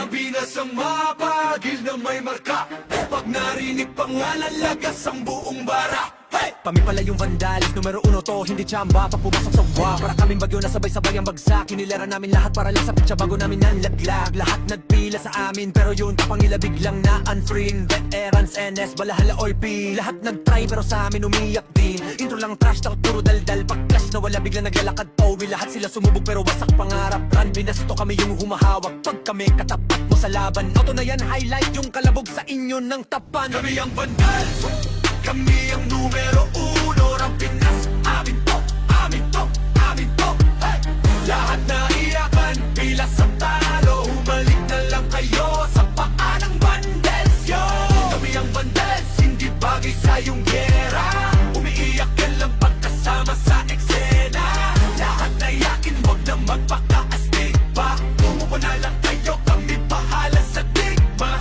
Pilipinas ang mapagil na may marka. Pag narinig pangalan, lagas ang buong bara. Hey! Kami pala yung vandalis, numero uno to, hindi tsamba. Pag pumasok sa wa, para kaming bagyo na sabay-sabay ang bagsak. Kinilera namin lahat para lang sa pitsa bago namin nanlaglag. Lahat nagpila sa amin, pero yun kapangila biglang na unfriend. Veterans, NS, balahala, OP. Lahat nagtry pero sa amin umiyak din. Intro lang trash talk, puro daldal. Pag clash na wala biglang naglalakad Owi. Lahat sila sumubog pero wasak pangarap. Run, binasto kami yung humahawak. Pag kami katapat mo sa laban, auto na yan, highlight yung kalabog sa inyo ng tapan. Kami ang vandals, kami ang numero uno ng Pinas. Amin to, amin to, amin to. Hey! Lahat na iyakan, bilas ang talo. Humalik na lang kayo sa paa ng vandals, yo. Kami ang vandals, hindi bagay sa iyong gera. Umiiyak ka lang pagkasama sa eksena. Lahat na yakin, wag na magpaka-astig pa. Umupo na lang kayo, kami bahala sa digma.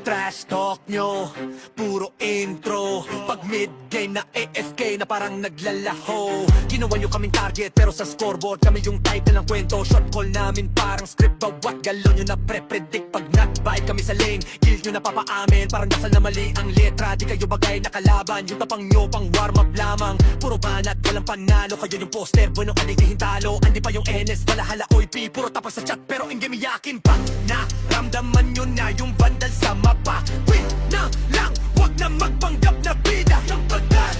Trash talk nyo, puro intro. Pag mid-game na AFK na parang naglalaho. Ginawa nyo kaming target pero sa scoreboard kami yung title ng kwento. Shot call namin parang script, bawat galon nyo na pre-predict. Pag not-bite kami sa lane, kill nyo na papaamin. Parang dasal na mali ang letra, di kayo bagay na kalaban. Yung tapang nyo pang warm up lamang, puro banat, walang panalo. Kayo yung poster, bueno kaligihin talo. Andi pa yung NS, balahala, OIP. Puro tapas sa chat pero in-game iyakin pa. Naramdaman nyo na yung vandal sa mapa. Win na lang, wag na magpanggap na bida. Ang bandal,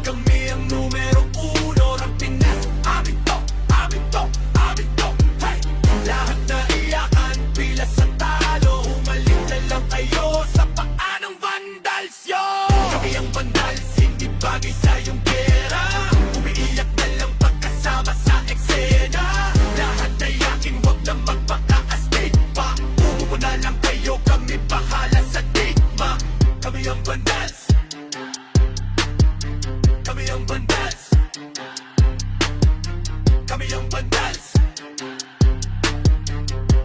kami ang numero uno ng Pinas. Amin to, amin to, amin to. Hey! Lahat na iyakan, bilas sa talo. Humalik na lang kayo sa paa ng vandals, yo. Kami ang vandals, hindi bagay sa iyong pera. Umiiyak na lang pagkasama sa eksena. Lahat na yakin, wag na magpaka-astig pa. Umupo na lang kayo, kami bahala sa digma. Kami ang vandals, kami ang vandals, kami ang vandals,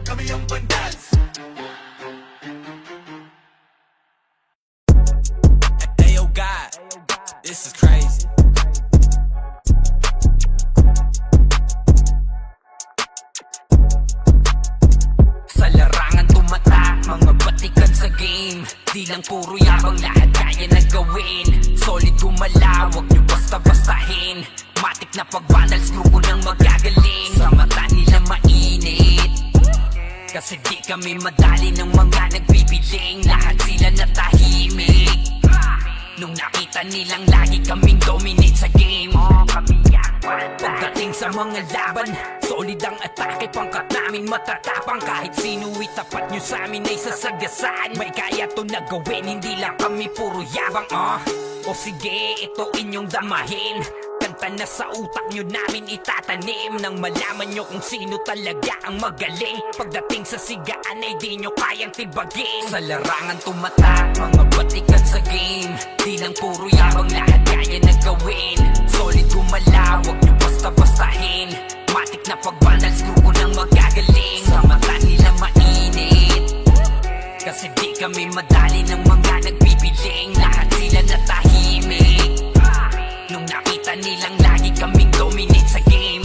kami ang vandals. Hey yo God, this is crazy. Sa larangan tumatak, mga batikan sa game. Di lang puro yabang, lahat kaya na gawin. Solid gumalaw, wag nyo basta-bastahin. Matik na pag-vandals, grupo nang magagaling. Sa mata nila mainit, kasi di kami madali ng mga nagbibiling. Lahat sila natahimik nung nakita nilang lagi kaming dominate sa game. Pagdating sa mga laban, solid ang atake. Pangkat namin matatapang, kahit sino itapat nyo sa amin ay sasagasaan. May kaya to na gawin, hindi lang kami puro yabang. O sige, ito inyong damahin. Kanta na sa utak nyo namin itatanim, nang malaman nyo kung sino talaga ang magaling. Pagdating sa sigaan ay di nyo kayang tibagin. Sa larangan tumatak, mga batikan sa game. Di lang puro yabang, lahat kaya na gawin. Solid gumalaw, wag nyo basta-bastahin. Matik na pag-vandals, grupo nang magagaling. Sa mata nila mainit, kasi di kami madali ng mga nagbibiling. Lahat sila natahimik nung nakita nilang lagi kaming dominate sa game.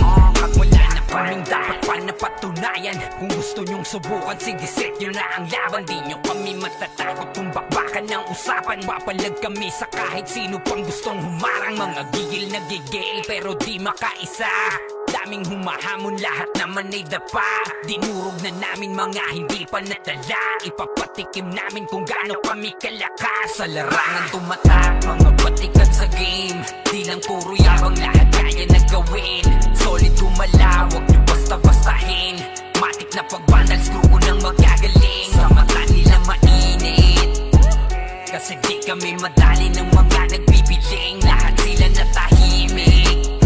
Wala na kaming dapat pa napatunayan. Kung gusto nyong subukan, sige set nyo na ang laban. Di nyo kami matatakot kung bakbakan ng usapan. Papalag kami sa kahit sino pang gustong humarang. Mga gigil na gigil pero di makaisa. Daming humahamon, lahat naman ay dapa. Dinurog na namin mga hindi pa natala. Ipapatikim namin kung gaano kami kalakas. Sa larangan tumatak, mga batikan sa game. Di lang puro yabang, lahat kaya na gawin. Solid gumalaw, wag nyo basta-bastahin. Matik na pag-vandals, grupo nang magagaling. Sa mata nila mainit, kasi di kami madali ng mga nagbibiling. Lahat sila natahimik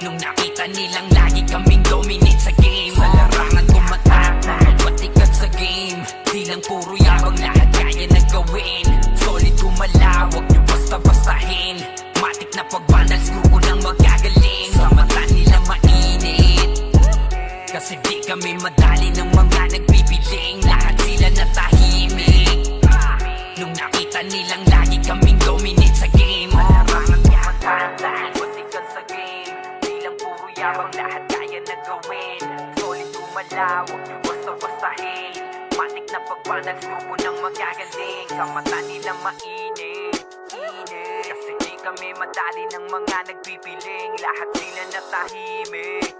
nung nakita nilang lagi kaming dominate sa game. Sa larangan tumatak, mga batikan sa game. Di lang puro yabang, lahat kaya na gawin. Solid gumalaw, wag nyo basta-bastahin. Matik na pag-vandals, grupo nang magagaling. Sa mata nila mainit, kasi di kami madali ng mga nagbibiling. Lahat sila natahimik nung nakita nilang lagi kaming dominate sa game. Larangan tumatak, lahat batikan sa game. Di lang puro yabang, lahat kaya na gawin. Solid gumalaw, huwag niyo basta-bastahin. Matik na pagbanal, grupo ng magagaling. Sa mata nila mainit, kasi di kami madali ng mga nagpipiling. Lahat sila natahimik,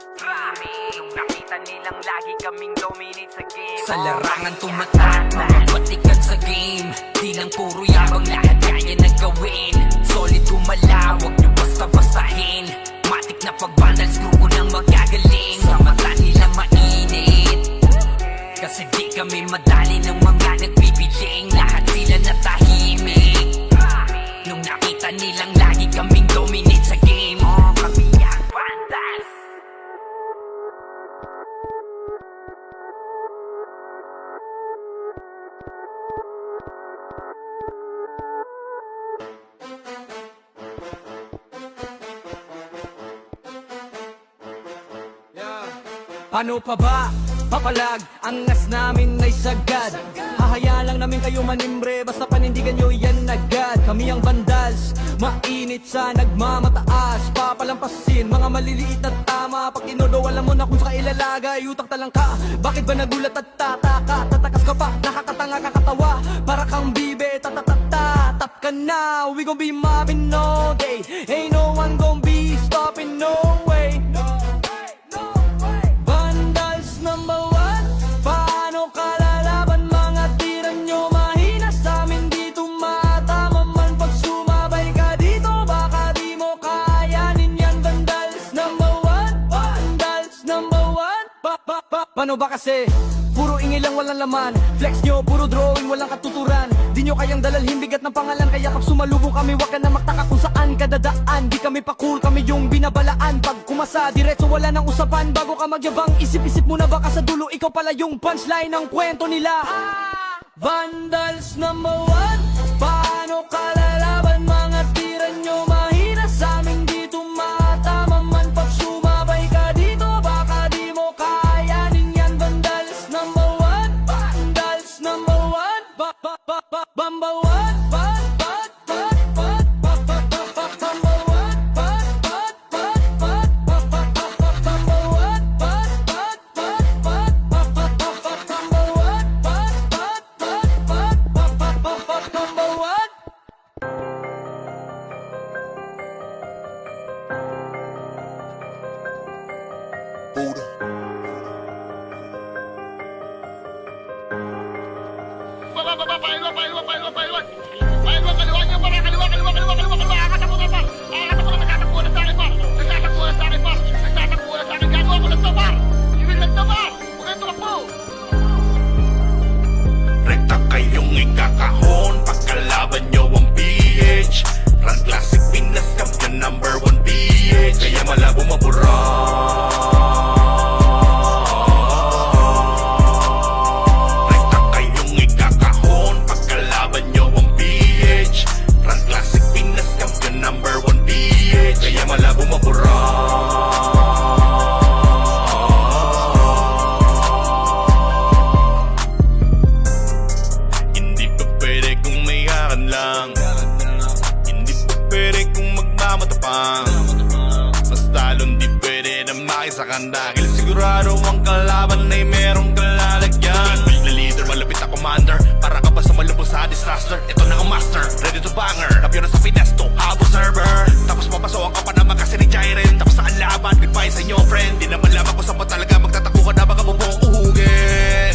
nung nakita nilang lagi kaming dominate sa game. Sa larangan tumatak, mga batikan sa game. Di lang puro yabang, lahat kaya na gawin. Solid gumalaw, wag nyo basta-bastahin. Matik na pagbandals, grupo ng magagaling. Sa mata nila mainit, kasi di kami madali ng mga nagpipiling. Lahat sila natahimik, nung nakita nilang lagi kaming dominate sa game. Kami ang bandals. Paano pa ba? Papalag, ang ngas namin ay sagad. Hahayaan lang namin kayo manimbre, basta panindigan nyo yan agad. Kami ang bandals, mainit sa nagmamataas. Papalampasin, mga maliliit na tama. Pag inodo, alam mo na kung saka ilalagay. Utang talang ka, bakit ba nagulat at tataka? Tatakas ka pa, nakakatanga kakatawa. Para kang bibe, tatatata. Tap ka na, we gon' be mobbing all day. Ain't no one gon' be stopping, no way. Number one, paano kalalaban? Mga tira nyo mahina sa amin, di tumatama man. Pag sumabay ka dito, baka di mo kayanin yan. Vandals number one, vandals number one. Paano ba kasi? Puro ingay lang, walang laman. Flex nyo, puro drawing, walang katuturan. Di nyo kayang dalalhin, bigat ng pangalan. Kaya pag sumalubong kami, wag ka na magtaka kung saan ka dadaan. Di kami pa cool, kami yung binabalaan. Pag kumasa, diretso wala nang usapan. Bago ka magyabang, isip-isip mo na baka sa dulo ikaw pala yung punchline ng kwento nila. Vandals number one, paano kalalaban? Mga tira nyo mahina sa amin, di tumatama man. Pag sumabay ka dito, baka di mo kayanin yan. Vandals number one, vandals number one. Bamba one, Rekta kayong ikakahon pagkalaban nyo ang PH. Run Classic Pinas Champion number 1 PH. Kaya malabo mabura. Rekta kayong ikakahon pagkalaban nyo ang PH. Run Classic Pinas Champion number 1 PH. Kaya malabo mabura. Mas talon di pwede na makisakan dahil sigurado ang kalaban ay merong kalalagyan. Build na leader, malapit na commander. Para ka ba sa malubos sa disaster? Ito na ang master, ready to banger. Napyo na sa Finesto, habo server. Tapos papasok ka pa naman kasi ni Jairen. Tapos saan laban, goodbye sa inyo friend. Di naman lamang kung saan pa talaga magtatako ka na baka bubong uhugin.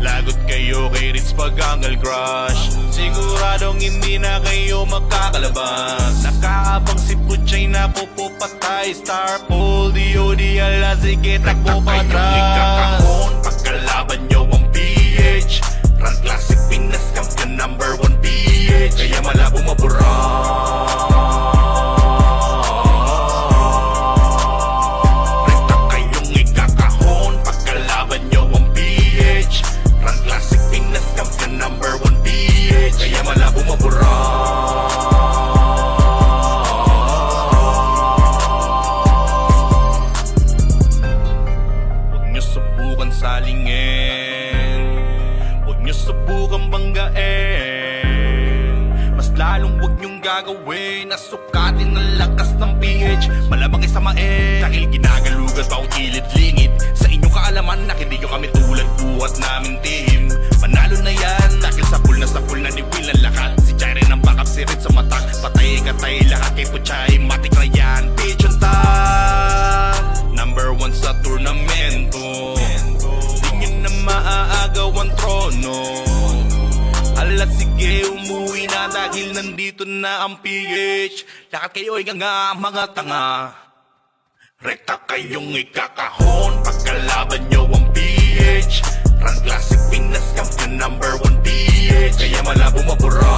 Lagot kayo kay Ritz Pagangal Crush. Siguradong hindi na kayo magkakalabas. Nakakabang si Puchay na pupupatay. Star Pole, DOD, ala sige takbo pa atrás. Ikakahon pagkalaban nyo ang PH. Run Classic Pinas Champion number 1 PH. Kaya malabo mabura. Rekta kayong ikakahon pagkalaban nyo ang PH. Run Classic Pinas Champion number 1 PH. Kaya malabo mabura. Huwag nyo subukan salingin, huwag nyo subukan banggain. Mas lalong huwag nyong gagawin na sukatin ang lakas ng PH. Malamang isamain dahil ginagalugan pa ang kilid-lingid. Sa inyong kaalaman na hindi nyo kami tulad buhat namin team. no. Ala sige, umuwi na dahil nandito na ang PH. Lahat kayo ay nga mga tanga. Rekta kayong ikakahon pagkalaban nyo ang PH. Run Classic Pinas, champion number 1 PH. Kaya malabo mabura.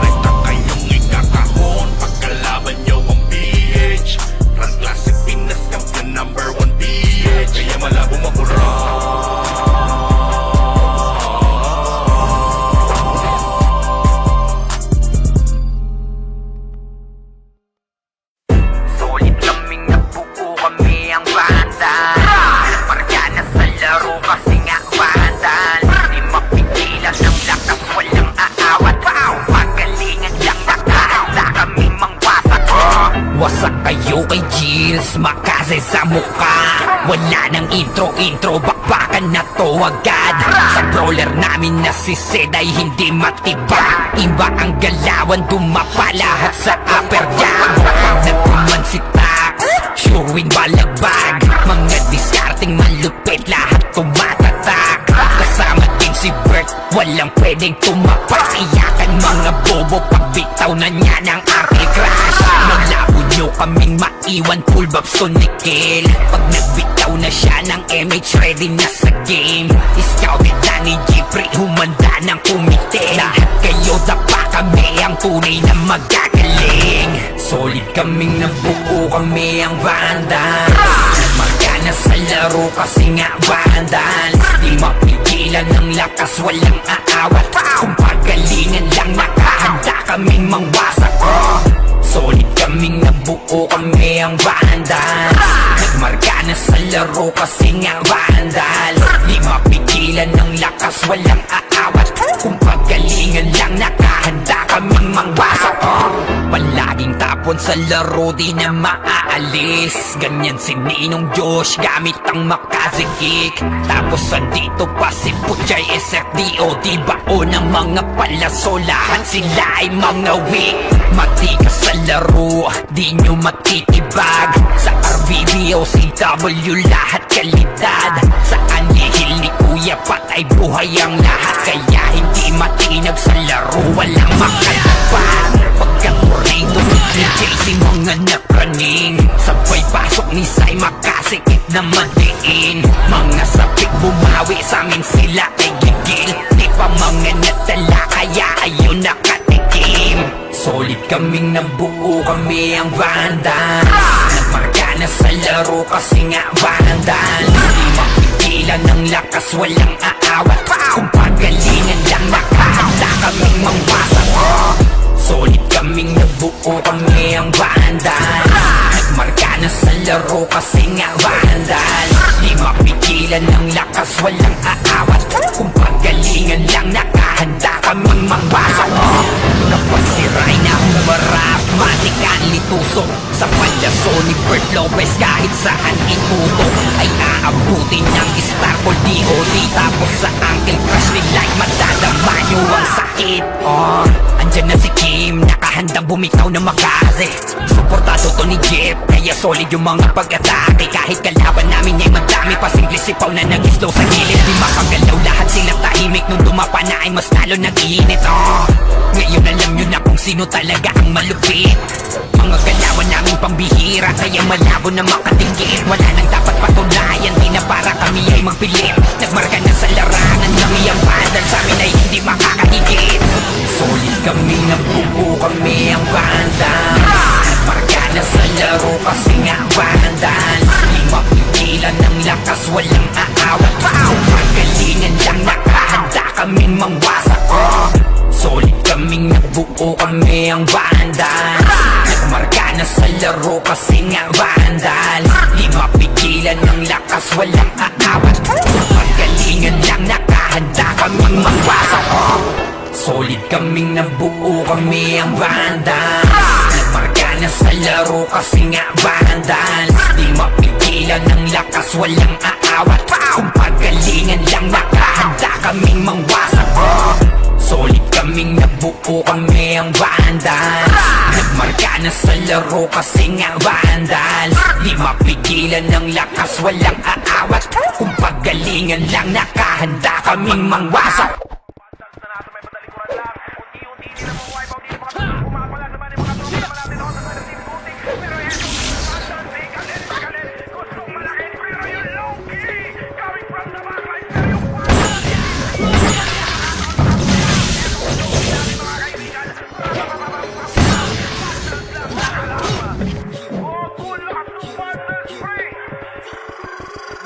Rekta kayong ikakahon pagkalaban nyo ang PH. Run Classic Pinas, champion number 1 PH. Kaya malabo mabura. Solid kaming nabuo kami ang banda. Marga na sa laro kasi nga bandal. Di mapigilan ng lakas, walang aawat. Pagalingan lang nakahanda kami mangwasak. Wasak kayo kay Gilles, makase sa mukha. Wala nang intro, bakbakan na to agad. Sa brawler namin na si Zed ay hindi matibag. Iba ang galawan, dumapa lahat sa upper jab. Pag nagpuman si Tax, sure win balagbag. Mga discarding malupit, lahat tumatatak. Kasama din si Bert, walang pwedeng tumapak. Iyakan mga bobo, pagbitaw na niya ng Arctic Crash. Malabo nyo kaming maiwan, full babs to Nickel. Pag nagbitaw na siya ng MH, ready na sa game. Scouted na ni Jeffrey, humanda ng kumite. Lahat kayo dapa, kami ang tunay na magagaling. Solid kaming nabuo, kami ang Vandals. Marga na sa laro kasi nga Vandals. Di mapigilan ng lakas, walang aawat. Kung pagalingan lang, nakahanda kaming mangwasak. Solid kaming nabuo, kami ang Vandals. Nagmarga na sa laro kasi nga Vandals. Di mapigilan ng lakas, walang aawat. Kung pagalingan lang, nakahanda kaming mangwasak. Palaging tapon sa laro, di na maaalis. Ganyan si Ninong Josh, gamit ang makazikik. Tapos andito pa si Puchay SFDO. Di bao ng mga palaso, lahat sila ay mga weak. Matikas sa laro, di nyo matitibag. Sa RBBO, CW, lahat kalidad. Sa anihil ni Kuya Pat ay buhay ang lahat. Kaya hindi matinag sa laro, walang makalapag. Pagkakurito ni JC, mga napraning. Sabay pasok ni Sai, makasikip na madiin. Mga sapik bumawi, sa amin sila ay gigil. Di pa mga natala, kaya ayun nakatikim. Solid kaming nabuo, kami ang Vandals. Nagmarga na sa laro kasi nga Vandals. Di mapigilan ng lakas, walang aawat. Kung pagalingan lang, nakahanda kaming mangwasak. Solid kaming nabuo, kami ang Vandals. Nagmarga na sa laro kasi nga Vandals. Di mapigilan ng lakas, walang aawat. Kung pagalingan lang, nakahanda kaming mangwasak. Kapag si Rhina humarap, matikan litusok. Sa palaso ni Bert Lopez, kahit saan itutok ay aabutin ng Star Call DOD. Tapos sa Uncle Crush ni Light, matadama nyo ang sakit. Andyan na si Kim, nakahandang bumitaw na makaze. Suportado to ni Jeff, kaya solid yung mga pag-atake. Kahit kalaban namin ay madami pa, simple sipaw na nag-slow sa gilid. Di makagalaw, lahat sila tahimik. Nung dumapa na ay mas lalo nag-iinit. Ngayon alam nyo na kung sino talaga ang malupit. Mga galawan namin pambihira, kaya malabo na makatingin. Wala nang dapat patunayan, di na para kami ay magpilit. Nagmarka na sa larangan, kami ang Vandals, sa amin ay hindi makakahigit. Solid kami, nabuo kami ang Vandals. Nagmarka na sa laro kasi nga Vandals. Di mapigilan ng lakas, walang aawat. Kung pagalingan lang, nakahanda kaming mangwasak. Solid kaming nabuo, kami ang Vandals. Nagmarka na sa laro kasi nga Vandals. Di mapigilan ng lakas, walang aawat. Kung pagalingan lang, nakahanda kaming mangwasak. Solid kaming nabuo, kami ang Vandals. Nagmarka na sa laro kasi nga Vandals. Di mapigilan ng lakas, walang aawat. Kung pagalingan lang, nakahanda kaming mangwasak. Solid kaming nabuo, kami ang Vandals. Nagmarka na sa laro kasi nga Vandals. Di mapigilan ng lakas, walang aawat. Kung pagalingan lang, nakahanda kaming mangwasak.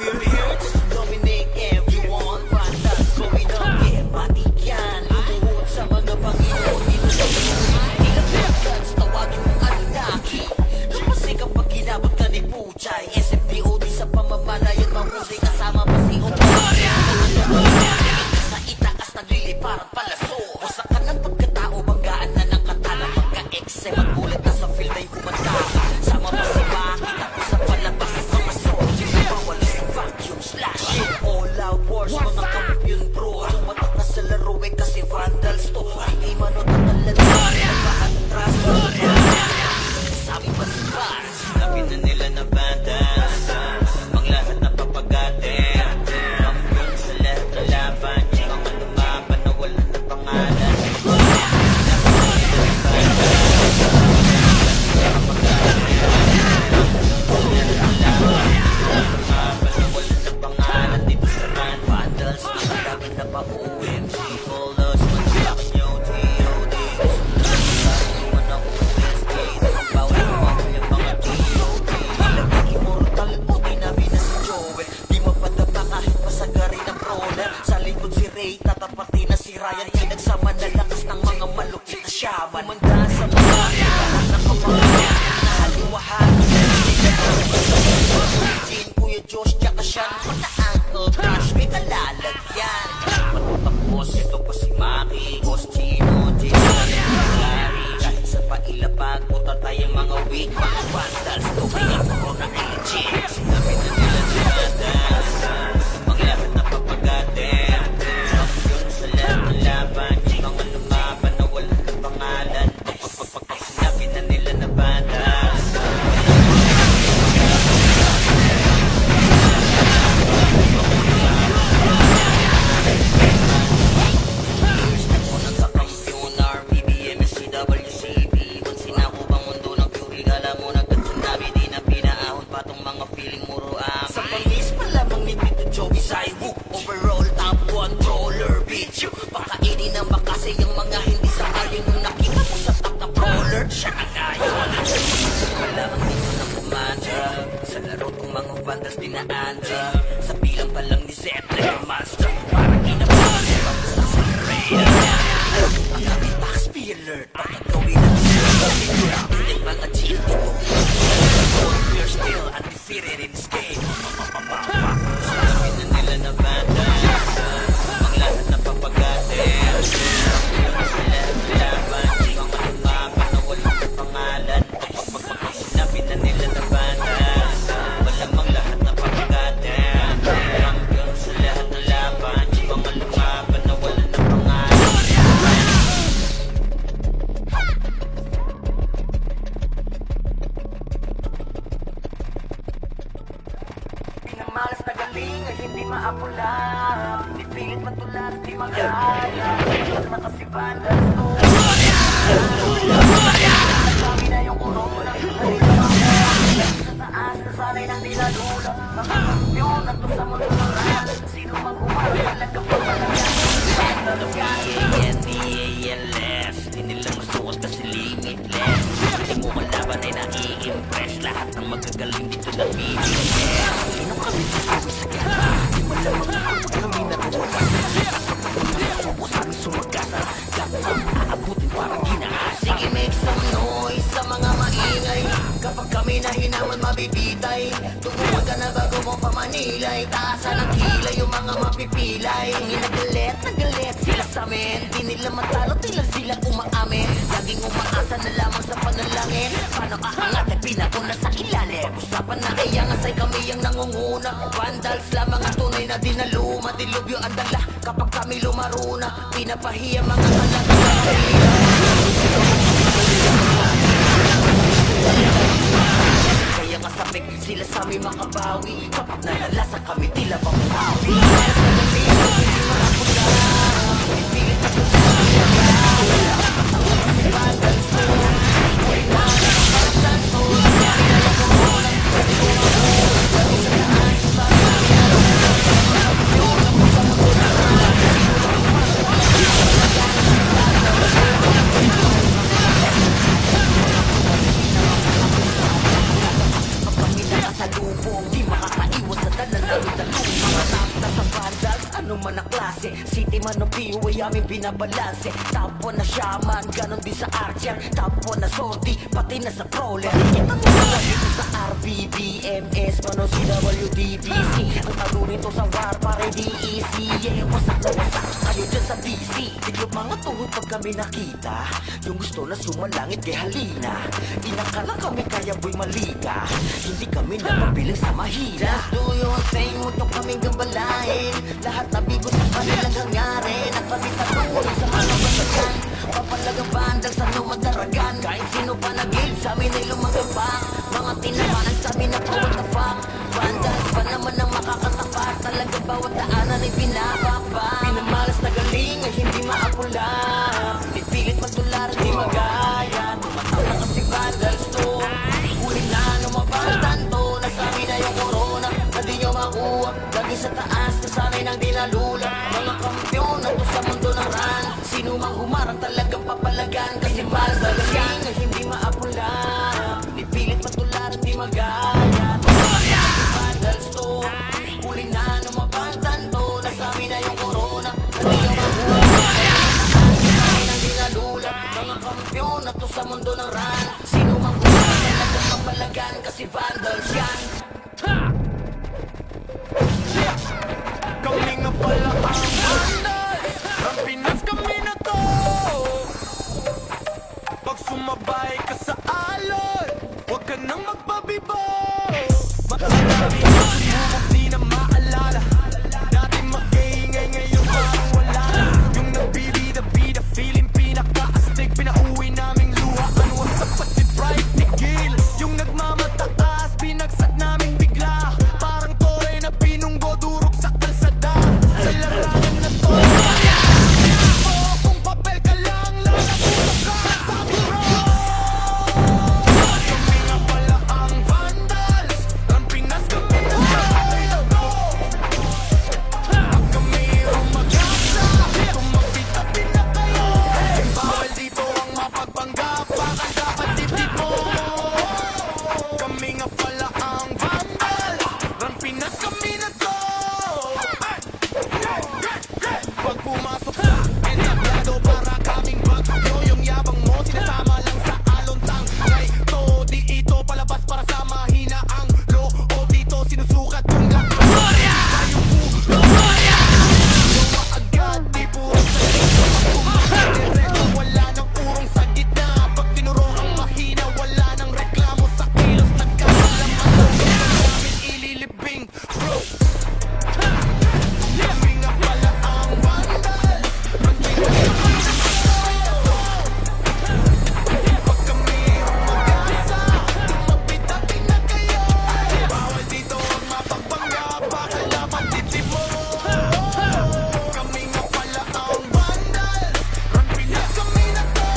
We're here just to dominate everyone. Vandals going up, yeah, matik yan. Lumuhod sa mga Panginoon dito sa mundo. Ilang gods, tawagin mong Anunnaki. Lumasi kapag ginabot ka ni Puchay. SMDOD sa pamamalayan, mahusay kasama pa si Opa. Sa itaas nagliliparan palaso. Wasak ka ng pagkatao, banggaan na ng katana. Pagka-exe, magbulat na sa field ay humanda ka. Sama pa si Maki, tapos sa palabas mga soldier. Bawal sa vacuum slash all out wars, mga kampiyon bro. Tumatak na sa laro eh kasi Vandals to. Hindi manot ang talala, nagpa-atras. Sabi pa si Bas, sinabi na nila na Vandals ang lahat na papagate. Kampiyon sa lahat na laban, mga lumaban na wala na pangalan. Pangalan dito sa Run Vandals, naglaban na pa OMG. All those magkakakin nyo, T.O.D. Sumunod na OSK, nakapawin mo yung mga T.O.D. Ilagay immortal o dinabi na si Joel. Di mapadapa kahit pasagarin ang brawler. Sa likod si Ray, tatapatin na si Ryan. Pinagsama na lakas ng mga malupit na shaman. Umanda sa mga lahat ng kapangalan na haliwahan. Jin, Kuya Josh, tsaka Sean, mga Uncle Crush, may kalalagyan. Matapos, ito pa si Maki, Boss Chino, Jason, Larry. Kahit sa pailapag, puta tayong mga weak, mga Vandals, to kaya puro na legit. Sinabi na nila si Vandals, ang lahat na papagate. Kampiyon sa lahat ng laban, mga lumaban na wala ng pangalan. Sinabi na nila na Vandals. Nagkakampiyon RPBM, SCWCB. Kung sinako bang mundo ng Fury, kala mo nagkatsunami. Di na pinaahon pa tong mga feeling muro amin. Sa pangis pa lamang ni Tito Joey Saiwu. Overall top 1 brawler bitch. Pakainin ng makasay yung mga hindi sa ayon. Nung nakita mo sa top na brawler, siya ang ayon. Malamang dito ng kumanda. Sa laro kong mga Vandals dinaanda. Sa bilang pa lang ni Zed like a monster. Parang inabas sa accelerator. Ang aming backspeed alert. Pagkagawin ang hindi mga chill dito. We're still undefeated in this game. Sabi na nila na Vandals ang lahat na papagate. Sa lahat na laban, mga lumaban na walang pangalan. Sinabi na nila na Vandals malamang lahat na papagate. Kampiyon sa lahat na laban, mga lumaban na walang pangalan. Pinamalas na galing ay hindi maapula. Pipilit matulad, di magaya. Ito na kasi Vandals to. Kami na yung corona. Sa taas, nasanay ng nilalula. Mga kampiyon at sa mundo ng rap. Sino mag-umara, talaga pa malayan. B-A-N-D-A-L-S. Di nila masuot kasi limitless. Hindi mo kalaban ay nai-impress. Lahat ng magagaling dito na BBS. Sino kami dito sa gana? Di mo lamang ako kami naruwakas. Subo sa amin sumagasa. Dapat ang aabutin parang ginahas. Sige, make some noise sa mga maingay. Kapag kami nahinaman mabibitay. Tumuwag ka na bago mo pamanilay. Taasan ang kilay yung mga mapipilay. Nagalit sila sa amin. Di nila matalo, tila sila umaamin. Laging umaasa na lamang sa panalangin. Paano aangat at pinakuna sa ilalim. Pag-usapan na iyangas ay kami ang nangunguna. Vandals lamang ang tunay na dinaluma. Dilubyo ang dala kapag kami kami lumaro na. Pinapahiya mga kalagay. Kaya kasabik sila sa aming makabawi. Kapag nalalasa kami tila pamuhawi. Sa lubong, di makakaiwas sa dala namin talong. Mga nakta sa vandals, ano man ang klase. City man o PUA aming binabalanse. Tapo na shaman, ganon din sa Archer. Tapo na sorti, pati na sa crawler. Kita mo na dito sa RVB, MS, mano CWDBC. Ang talo nito sa war, pare di easy. Yeah, wasak na wasak kayo dyan sa DC. Biglang mga tuhod pag kami nakita. Yung gusto na sumalangit kay halina. Inakala kami kaya boy malika. Hindi kami napapilang sa mahina. Just do your thing, huwag nyo kaming gambalain. Lahat na bigo sa kanilang hangarin. At kami tatulong sa mga basagan. Papalagang bandal sa numadaragan. Kahit sino pa nag-guild sa amin ay lumagabang. Mga tinamaan sa amin na what the fuck. Vandals pa naman ang makakatapat. Talaga bawat daanan ay binababa. Pinamalas na galing ay hindi maapula. Pipilit magtular at di magaya. Tumataw na kasi vandals to. Huli na lumabatan to. Nasa amin na yung corona na di nyo makuha. Lagi sa taas na sanay nang dinalula. Mga kampyon na to sa mundo ng ran. Sino mang humarang talagang papalagan. Kasi vandals na galing ay hindi maapula. Pipilit magtular at di magaya. Kasi vandals to. Huli na lumabatan to. Nasa amin na yung corona na di nyo makuha. Mga kampyon na to sa mundo ng ran. Sino mang humarang talagang papalagan. Kasi vandals yan. Kami nga pala ang vandals. Ang Pinas kami na to. Pag sumabay ka sa alon, huwag ka nang magpabibo. Marami na sumubok di na maalala. Dati mag-iingay ngayon parang wala na. Yung nagbibida-bida feeling pinaka-astig. Pinauwi naming luha. Ano sa pati bright tigil. Yung nagmamataas binagsak naming bigla. Parang tore na pinunggo durog sa kalsada. Sa larangan na to kung papel ka lang lalapulog ka sa biro. Kami nga pala ang vandals. Ang Pinas kami na tayo. Pag kami rumagasa, tumapit-tapit na kayo. Bawal dito ang mapagpanggap. Baka dapat dip-dip mo. Kami nga pala ang vandals. Ang Pinas kami na to. Pag pumasok sa entablado, para kaming bagyo. Yung yabang mo sinasama lang sa alontang. Ngay to, di ito palabas para sa mahina ang loob. Dito sinusukat yung lakas. Kayong ulo gawa agad, di puro sa dito. Pag kumakadereto, wala nang urong sa gitna. Pag tinuro ang mahina, wala nang reklamo sa kilos. Nagkakalaman ang namin ililibing, bro. Kami nga pala ang vandals. Ang Pinas kami na to. Pag kami rumagasa, tumapit-tapit na kayo. Bawal dito ang mapagpanggap. Baka dapat titip mo. Kami nga pala ang vandals. Ang Pinas kami na to.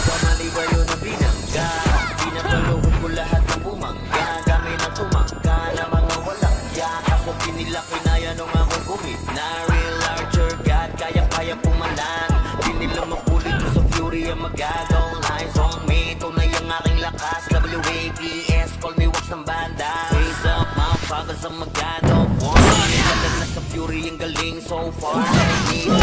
Kamaliba yun ang binangga. Pinapaluhod ko lahat ng bumangga. Kami na tumangga na mga walang ya. Kaso pinila kinaya nung ako gumit na real Archer God, kaya-kaya pumalan. Di nila makulit ko sa fury ang magagaw. Lines on me, tunay ang aking lakas. WAPS, call me wax ng banda. Raise up, motherfuckers ang magagaw. One, na sa fury ang galing so far. Hindi ko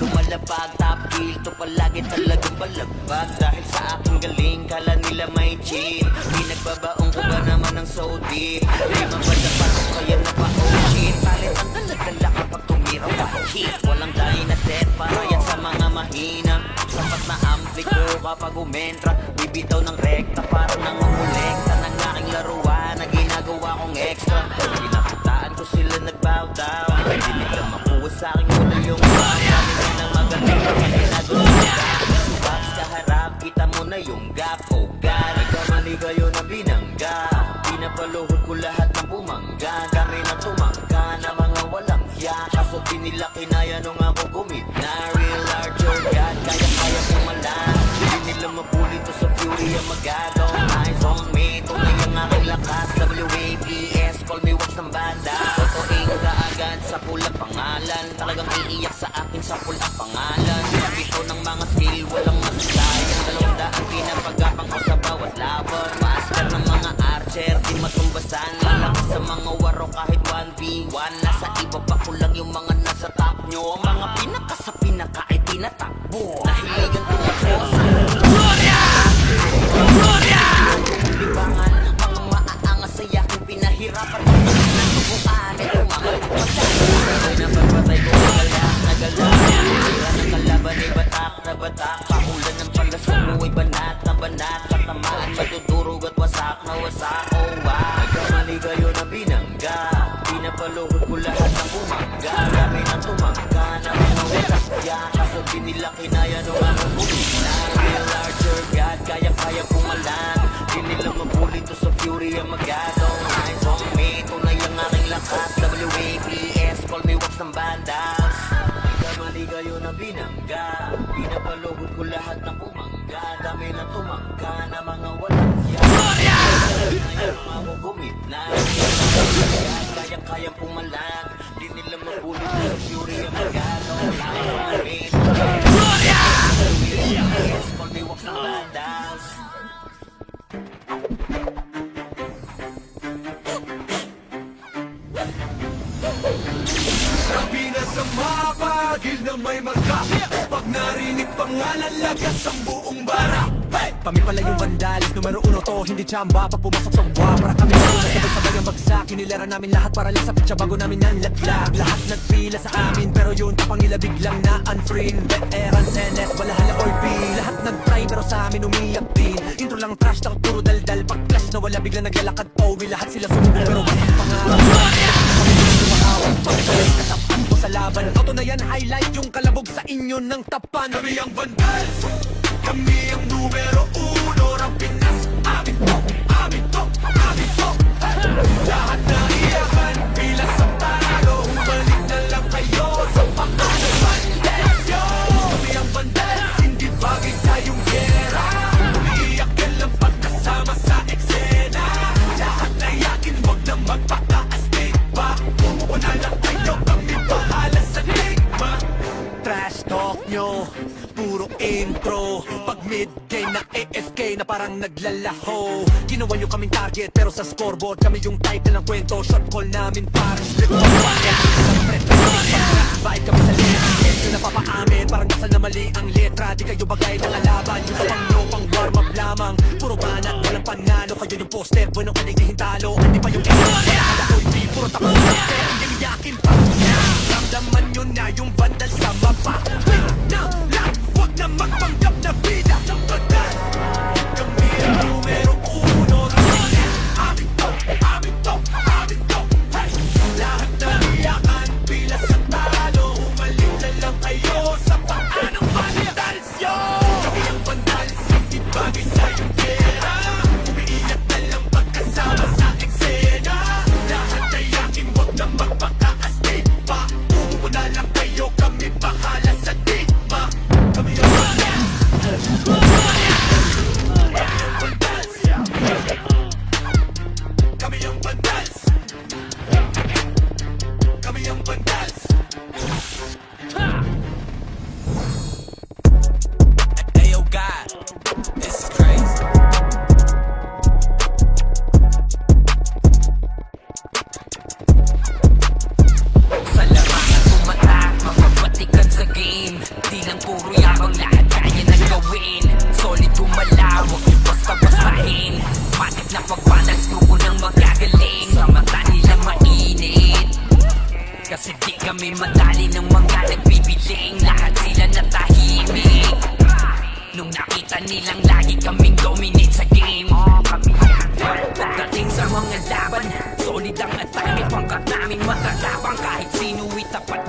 Lumalabag, top kill, to palagi talagang balagbag. Dahil sa aking galing, kala nila may cheat. Pinagbabaong ko ba naman ng Saudi? Di mabalapat ko kaya na pa oh shit. Talent ang dala kapag tumiraw ka hit. Walang dahil na set para yan sa mga mahina. Sapat na ampli ko kapag umentra. Bibitaw ng rekta para nangungulekta ng aking laruan na ginagawa kong extra. Pinakitaan ko sila nag-bow down. Hindi nila makuha sa aking mula yung kami na magaling na ginagawa. Subaks kaharap, kita mo na yung gap. Oh God, nagkamali kayo na binangga. Pinapaluhod ko lahat ng bumangga. Kami na tumangga na mga walang hiya. Kaso di nila kinaya nung ako gumit na real larger God, kaya pumalan. Di nila mapuli to sa fury ang magagaw. Eyes on me, tunay ang aking lakas. WAPS, call me wax ng banda. Totoing kaagad sa pulang pangalan. Talagang iiyak sa akin sa pulang pangalan. Kapito ng mga skill, walang masasayang. 200 pinapagapang ko sa bawat laban. Master ng mga archer, di matumbasan. Malakas sa mga waro kahit 1v1. Nasa iba pa ko lang yung mga nasa top nyo. Ang mga pinaka sa pinaka ay tinatakbo. Nahiligan ko na ko sa libangan. Mga maaangas sa yakin pinahirapan. Natubuan ay umangal. Ay napagpatay ko nagala. Tira ng kalaban ay batak na batak. Pakulan ng palasong mo ay banat na banat. Katamaan madudurog at wasak na wasak. Oh wow, nagkamali kayo na binangga. Pinapaluhod ko lahat ng bumangga. Kami na tumangga na mga walang kaya. Kaso di nila kinaya nung ako bumina. Real larger God, kaya pumalan. Di nila mabuli to sa fury ang magatong. Eyes on me, tunay ang aking lakas. WAPS, call me wax ng bandas. Nagkamali kayo na binangga. Pinapaluhod ko lahat ng bumangga. Dami na tumangga na mga walang kaya. Kaya ako gumit na. Kaya pumalan. Di nila mabuli to sa fury ang magatong. Eyes on me, WAPS, call me wax ng bandas. Grabe na sa mapagil na may marka. Pag narinig pangalan, lagas ang buong bara. Kami pala yung vandalis, numero 1 to, hindi tsamba. Pag pumasok sa buwa, para kami na sabay-sabay ang bagsak. Hinilera namin lahat para lang sa pitsa bago namin nanlaglag. Lahat nagpila sa amin, pero yun tapang nila biglang na unfriend. Veterans, NS, balahala or B. Lahat nag-try pero sa amin umiyak din. Intro lang trash, takot puro daldal. Pag clash na wala biglang naglalakad Owi. Lahat sila sumubog pero wasak pangarap. Kami yung tumahawag, pagkawin katapan ko sa laban. Auto na yan, highlight yung kalabog sa inyo ng tapan. Kami ang vandals, kami ang numero 1 ng Pinas. Amin to, amin to, amin to. Lahat na iyakan, pila sa talo. Humalik na lang kayo sa pangalan vandals. Kami ang vandals, hindi bagay sa iyong gera. Umiiyak ka lang pagkasama sa eksena. Lahat na yakin, wag na magpaka-astig pa. Umupo na lang kayo, kami bahala sa digma. Trash talk nyo, puro intro. Pag mid-game na AFK na parang naglalaho. Ginawa nyo kaming target pero sa scoreboard kami yung title ng kwento. Shot call namin parang strip of fire. Bakit kami sa letra? Hindi na papaamin, parang dasal na mali ang letra. Di kayo bagay na kalaban, yung kapang nyo pang warm up lamang. Puro banat, walang panalo. Kayo yung poster, bueno kaligihin talo. Hindi pa yung wala ko'y di, puro tapos pero hindi miyakin pa. Ramdaman nyo na yung vandal sa mapa. Na lang, wag na magpanggap na bida. Kami ang numero 1 ng Pinas. Amin to, amin to, amin to. Hey! Lahat na iyakan, pila sa talo. Humalik na lang kayo sa paanong vandals yo. Kami ang vandals, hindi bagay sa iyong pera. Umiiyak na lang pagkasama sa eksena. Lahat na yakin, wag na magpaka-astig pa. Umupo na lang kayo, kami bahala sa digma. Kami ang vandals.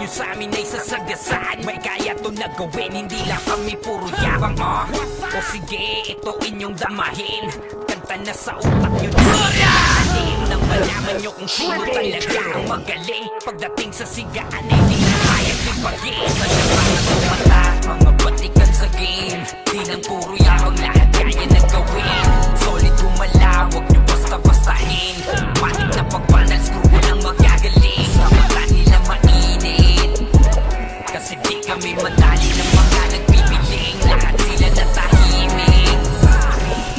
nyo sa amin ay sasagasaan. May kaya to na gawin, hindi lang kami puro yabang O sige, ito inyong damahin. Kanta na sa utak nyo na ilalim nang malaman nyo kung sino talaga ang magaling. Pagdating sa sigaan ay di na kayang ipagin. Sa larangan ng mata, mga batikan sa game. Di lang puro yabang, lahat kaya na gawin. Solid gumalaw, wag nyo basta-bastahin. Matik na pagpanal, screw ko lang magagaling. Sa mata nila mainit, kasi di kami madali ng mga nagbibiling. Lahat sila natahimik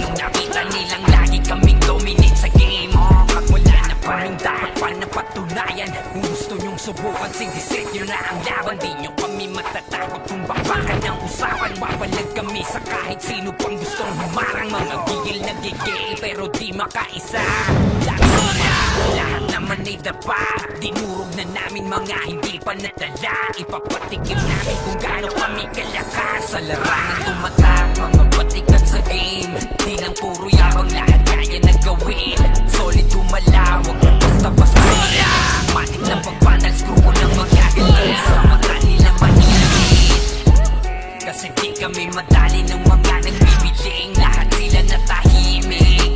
nung nakita nilang lagi kaming dominate sa game. Pag wala na parang dapat pa na patunayan. Kung gusto nyong subukan, siniset nyo na ang laban. Di nyo kami matatakot kung bakbakan ng usapan. Mapalag kami sa kahit sino pang gustong humarang. Mga gigil na gigil pero di makaisa. Lagi na, lahat naman ay dapa. Dinurog na namin mga hindi pa nadala. Ipapatikim namin kung gaano kami kalakas. Sa larangan tumatak, mga batikan sa game. Di lang puro yabang, lahat kaya na gawin. Solid gumalaw, wag na basta-basta nila. Matik na pagpanal, screw ko lang magagaling. Sa mata nila mainit, kasi di kami madali ng mga nagbibiling. Lahat sila natahimik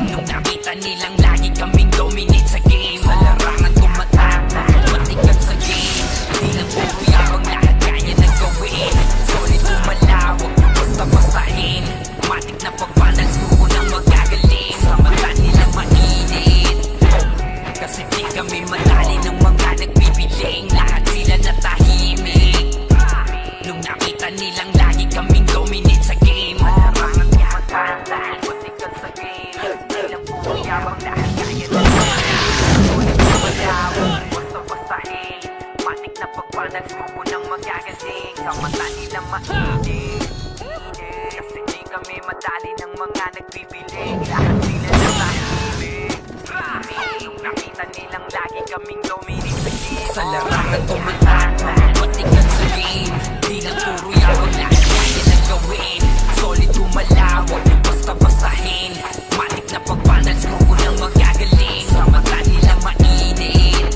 nung nakita nilang lagi kaming dominate sa game. Sa larangan tumatak, mga batikan sa game. Di lang puro yabang, lahat kaya na gawin. Solid gumalaw, wag na basta-bastahin. Matik na pagpanal, screw ko lang magagaling. Sa mata nila mainit, kasi di kami madali ng mga nagbibiling. Lahat sila natahimik nung nakita nilang lagi kaming dominate sa game. Malarangan tumatak, lahat batikan sa game. Di lang puro yabang, lahat kaya na gawin. Solid gumalaw, basta-bastahin. Matik na pagpanal, screw ko lang magagaling. Sa mata nila mainit, kasi di kami madali ng mga nagbibiling. Lahat sila natahimik nung nakita nilang lagi kaming dominate sa game. Sa larangan tumatak, mga batikan sa game. Di lang puro yabang, lahat kaya na gawin. Solid gumalaw, wag nyo basta-bastahin. Matik na pagpanal, screw ko lang magagaling. Sa mata nila mainit,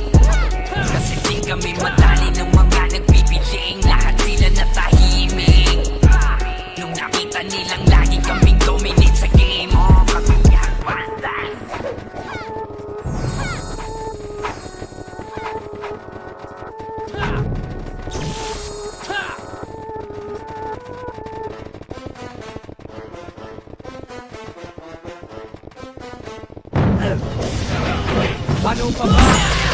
kasi di kami madali ng mga nagbibiling. Lahat sila natahimik nung nakita nilang lagi kaming dominate sa game. Kapagyan bandal, Ano pa ba?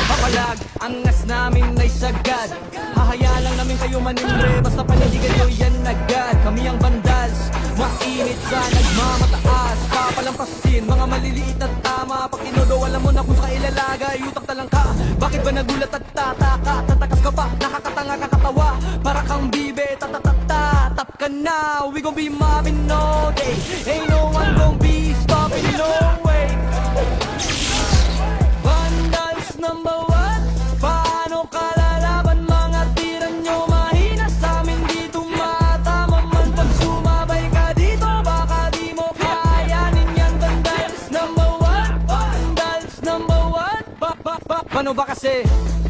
Papalag, ang ngas namin ay sagad. Hahayaan lang namin kayo manimbre, basta panindigan nyo yan agad. Kami ang bandals, mainit sa nagmamataas. Papalampasin, mga maliliit at tama. Pag tinodo, alam mo na kung sa ilalagay. Utak talang ka, bakit ba nagulat at tataka? Tatakas ka pa, nakakatanga kakatawa. Para kang bibe, tatatata. Tap ka na, we gon' be mobbing all day. Ain't no one gon' be stopping, no way. Vandals number one, paano kalalaban? Mga tira nyo mahina sa amin, di tumatama man. Pag sumabay ka dito, baka di mo kayanin yan. Vandals number one, Vandals number one. Paano ba kasi?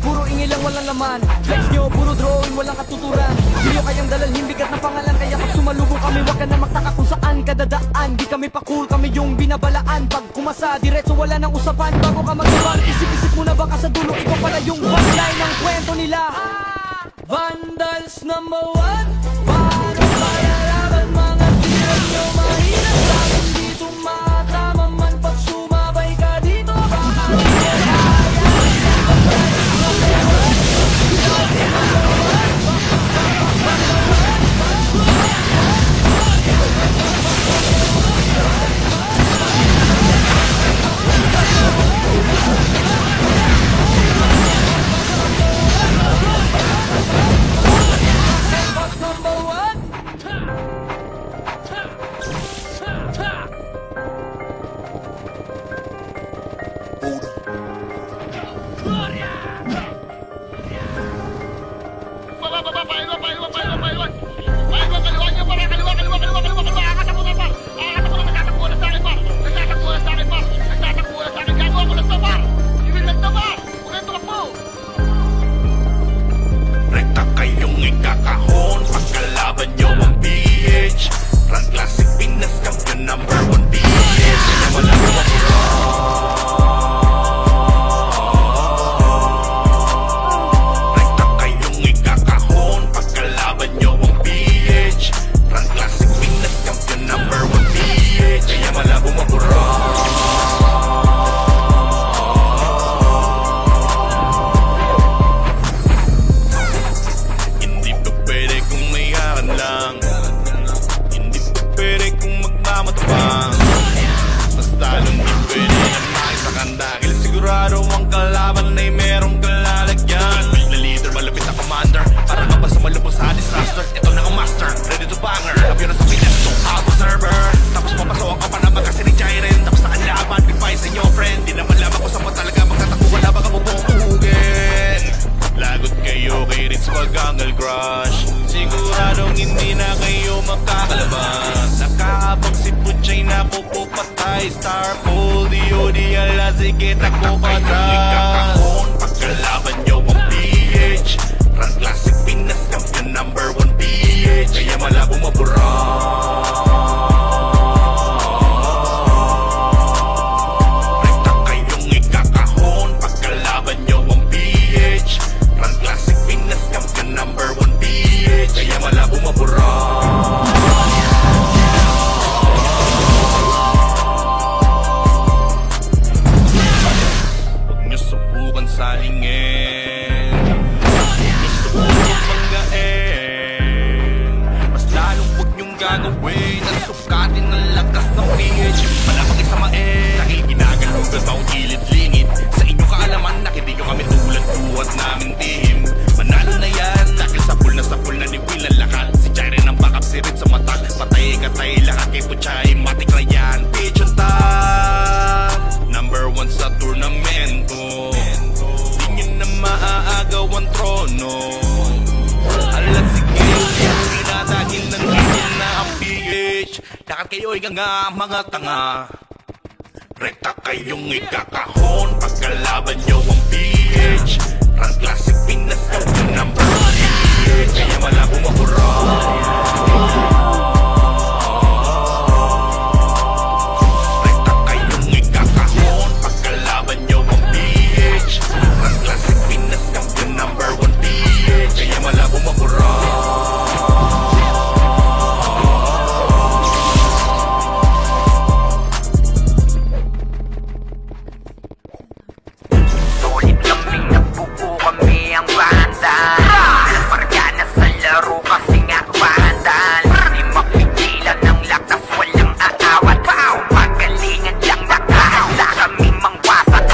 Puro ingay lang, walang laman. Flex nyo, puro drawing, walang katuturan. Di nyo kayang dalalhin, bigat na pangalan. Kaya pag sumalubong kami, wag ka na magtaka kung saan ka dadaan. Di kami pa cool, kami yung binabalaan. Pag kumasa, diretso wala nang usapan. Bago ka mag-ibang, isip-isip mo na baka sa dulo ikaw pala yung punchline ng kwento nila. Vandals number one, paano kalalaban? Mga tira nyo mahina sa akin, di tumatama man. Pag sumabay ka dito, baka di mo kayanin. Number one. kalaban ay merong kalalagyan. Big na leader, malapit na commander, para ka ba sumalubog sa disaster? Ito na ang master, ready to banger. Abyo na sa Pinas, out of server. Tapos papasawang ka pa naman kasi ni Jairen. Tapos na ang laban, goodbye sa inyo friend. Di naman laban kung saan mo talaga magtatakbo. Wala ba ka bubungugin? Lagot kayo kay Ritz Magangal Crush. Siguradong hindi na kayo makakalabas. Nakakabang si Puchay na pupupatay. Star Pool, D.O.D. ala sige takbo ka na. Pagkalaban nyo ang PH, Run Classic Pinas Champion #1 PH. Kaya malabo mabura. Rekta kayong ikakahon. Pagkalaban nyo ang PH, Run Classic Pinas Champion #1 PH. Kaya malabo mabura. Huwag nyo subukan salingin, huwag nyo subukan banggain. Mas lalong huwag nyong gagawin na sukatin ang lakas ng PH. Malapag isamain dahil ginagalong ka bawang gilid-lingid. Sa inyo kaalaman na hindi nyo kami tulad buhat namin team. Manalo na yan dahil sapul na ni Will ang lakat. Si Jairen ang backup, si Ritz sa mata. Patay katay lahat kay Puchay, matik na yan. PH on top, #1 sa turnamento. Di nyo na maaagaw ang trono. Ala sige, hindi na dahil nandito na ang PH. Lakat kayo'y nga mga tanga. Rekta kayong ikakahon. Pagkalaban nyo ang PH, Run Classic Pinas Champion #1 PH. Kaya malabo mabura. Rekta kayong ikakahon. Pagkalaban nyo ang PH, Run Classic Pinas Champion #1 PH. Kaya malabo mabura. Sulit kaming nagbuo kami ang banda. Marga na sa laro kasi nga bandal. Di mapigilan ng lakas, walang aawat. Pagalingan lang nakahanda kaming mangwasak.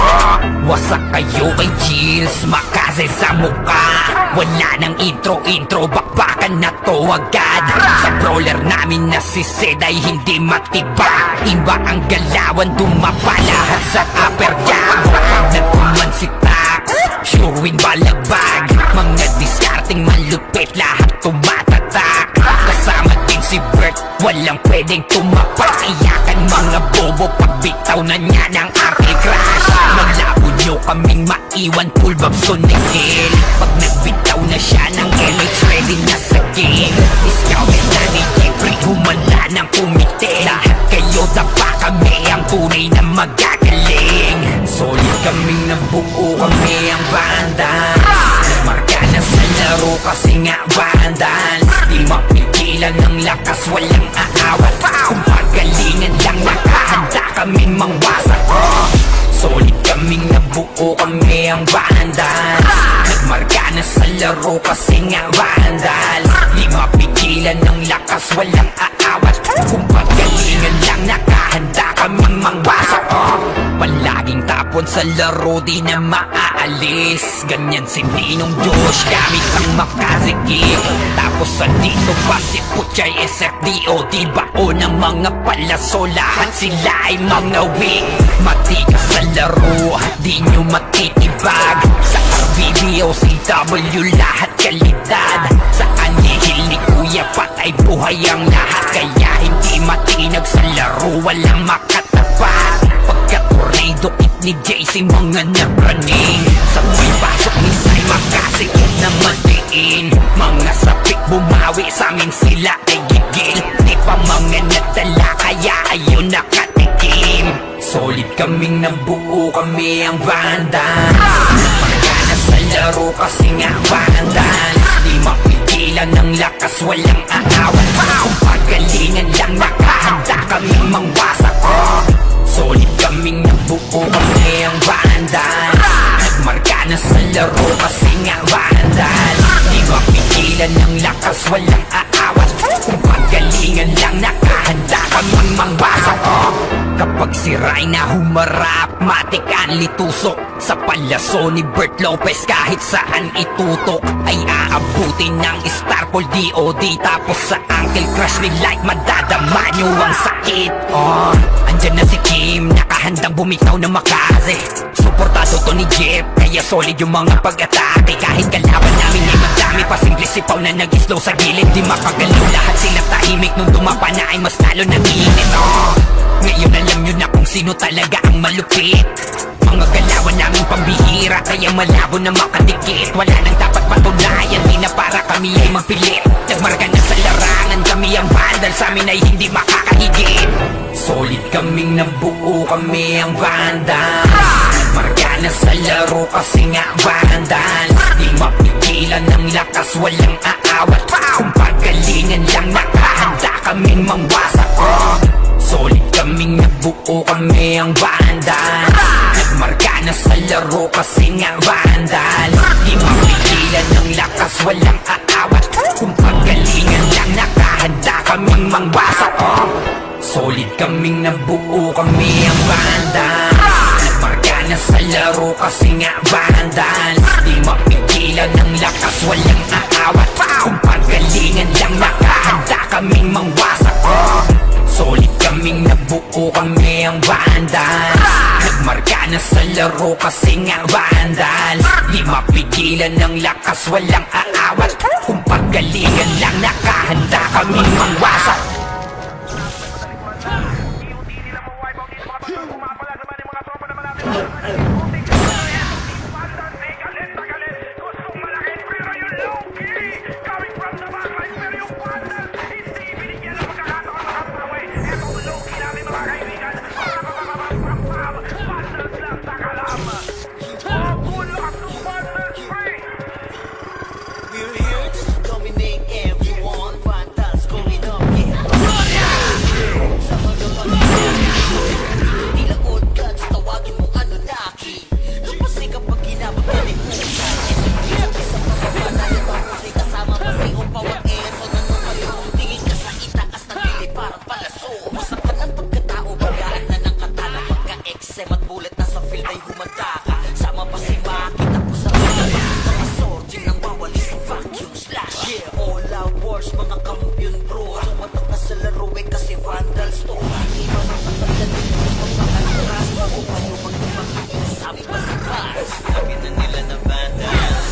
Wasak kayo kay Chills, makase sa mukha. Wala nang intro, bakbakan na to agad. Sa brawler namin na si Zed ay hindi matiba. Iba ang galawan, dumapa lahat sa upper jab. Nagpuman si Tax, sure win balagbag. Mga discarding malupit, lahat tumatatak. Kasama din si Bert, walang pwedeng tumapak. Iyakan mga bobo, pagbitaw na niya ng anti-crash. Malabo nyo kaming maiwan, full bobs tunikil. Pag nagbitaw na siya ng LH, ready na sa game. Scouted na ni Jeffrey, humanda ng kumite. Lahat kayo dapa, kami ang tunay na magagaling. Solid kaming nabuo, kami ang vandals. Marka na sa laro kasi nga vandals. Di mapigilan ng lakas, walang aawat. Kung pagalingan lang nakahanda kaming mangwasak. Solid kaming nabuo, kami ang vandals. Nagmarka na sa laro kasi nga vandals. Di mapigilan ng lakas, walang aawat. Kung pagalingan lang nakahanda kaming mangwasak. Palaging tapon sa laro, di na maaalis. Ganyan si Ninong Josh, gamit ang makazikik. Tapos andito pa si Puchay, SFDO. Di bao ng mga palaso, lahat sila ay mga weak. Matigas sa laro, di nyo matitibag. Sa RBBO, CW, lahat kalidad. Sa anihil ni Kuya, patay buhay ang lahat. Kaya hindi matinag sa laro, walang makatapat. Pagka-tornado hit ni JC, mga napraning. Sa may pasok ni Sai, makasikip na matiin. Mga sapik bumawi, sa amin sila ay gigil. Di pa mga nadala, kaya ayun nakatikim. Solid kaming nabuo, kami ang vandals. Marka na sa laro kasi nga vandals. Di mapigilan ng lakas, walang aawat. Kung pagalingan lang nakahanda kaming mangwasak. Solid kaming nabuo, kami ang vandals. Nagmarka na sa laro kasi nga vandals. Di mapigilan ng lakas, walang aawat. Kung pagalingan lang nakahanda kaming mangwasak. Pagsiray na humarap, matik ang litusok. Sa palaso ni Bert Lopez kahit saan itutok ay aabutin ng Starpol DOD. Tapos sa Uncle Crush ni Light madadama nyo ang sakit. Andyan na si Kim, nakahandang bumitaw na makaze. Suportado to ni Jeff, kaya solid yung mga pag-atake. Kahit kalaban namin ay madami, pasing sipaw na nag-slow sa gilid. Di makagalaw lahat sila tahimik, nung dumapa na ay mas lalo nag-init. Ngayon alam nyo na kung sino talaga ang malupit. Mga galawan namin pambihira, kaya malabo na makadikit. Wala nang dapat patunayan, di na para kami ay magpilit. Nagmarka na sa larangan, kami ang vandal, sa amin ay hindi makakahigit. Solid kaming nabuo, kami ang vandals. Marka na sa laro kasi nga vandals. Di mapigilan ng lakas, walang aawat. Kung pagalingan lang nakahanda kaming mangwasak. Solid kaming nabuo, kami ang vandals. Nagmarka na sa laro kasi nga vandals. Di mapigilan ng lakas, walang aawat. Kung pagalingan lang nakahanda kaming mangwasak. Solid kaming nabuo, kami ang vandals. Nagmarka na sa laro kasi nga vandals. Di mapigilan ng lakas, walang aawat. Kung pagalingan lang nakahanda kaming mangwasak. Solid kaming nabuo, kami ang vandals. Nagmarka na sa laro kasi nga vandals. Di mapigilan ng lakas, walang aawat. Kung pagalingan lang nakahanda kaming mangwasak. We're here just to dominate everyone. Vandals going up, yeah. Sa mga pag-ibig, tila old gods, tawagin mo Anunnaki. Kapag kapag ginabot ka ni Pusa, sa mga panayan ng musay, kasama pa si Opawag Eso. Nanong kayo, tingin ka sa itaas ng liliparan palaso. Masak ka ng pagkatao, bagaan na ng katana. Pagka-exem at bullet na sa field ay humanda ka. Sama pa si Maki, tapos sa mga sorting ng wawalis ng vacuum slash. Yeah, all out wars, mga kampiyon bro. Tumatak na sa laro eh kasi vandals to. Hindi ba nang pagkagaling ng mga aluras? Kung kayo magpapakita sa aming basikas. Sabi na nila na vandals,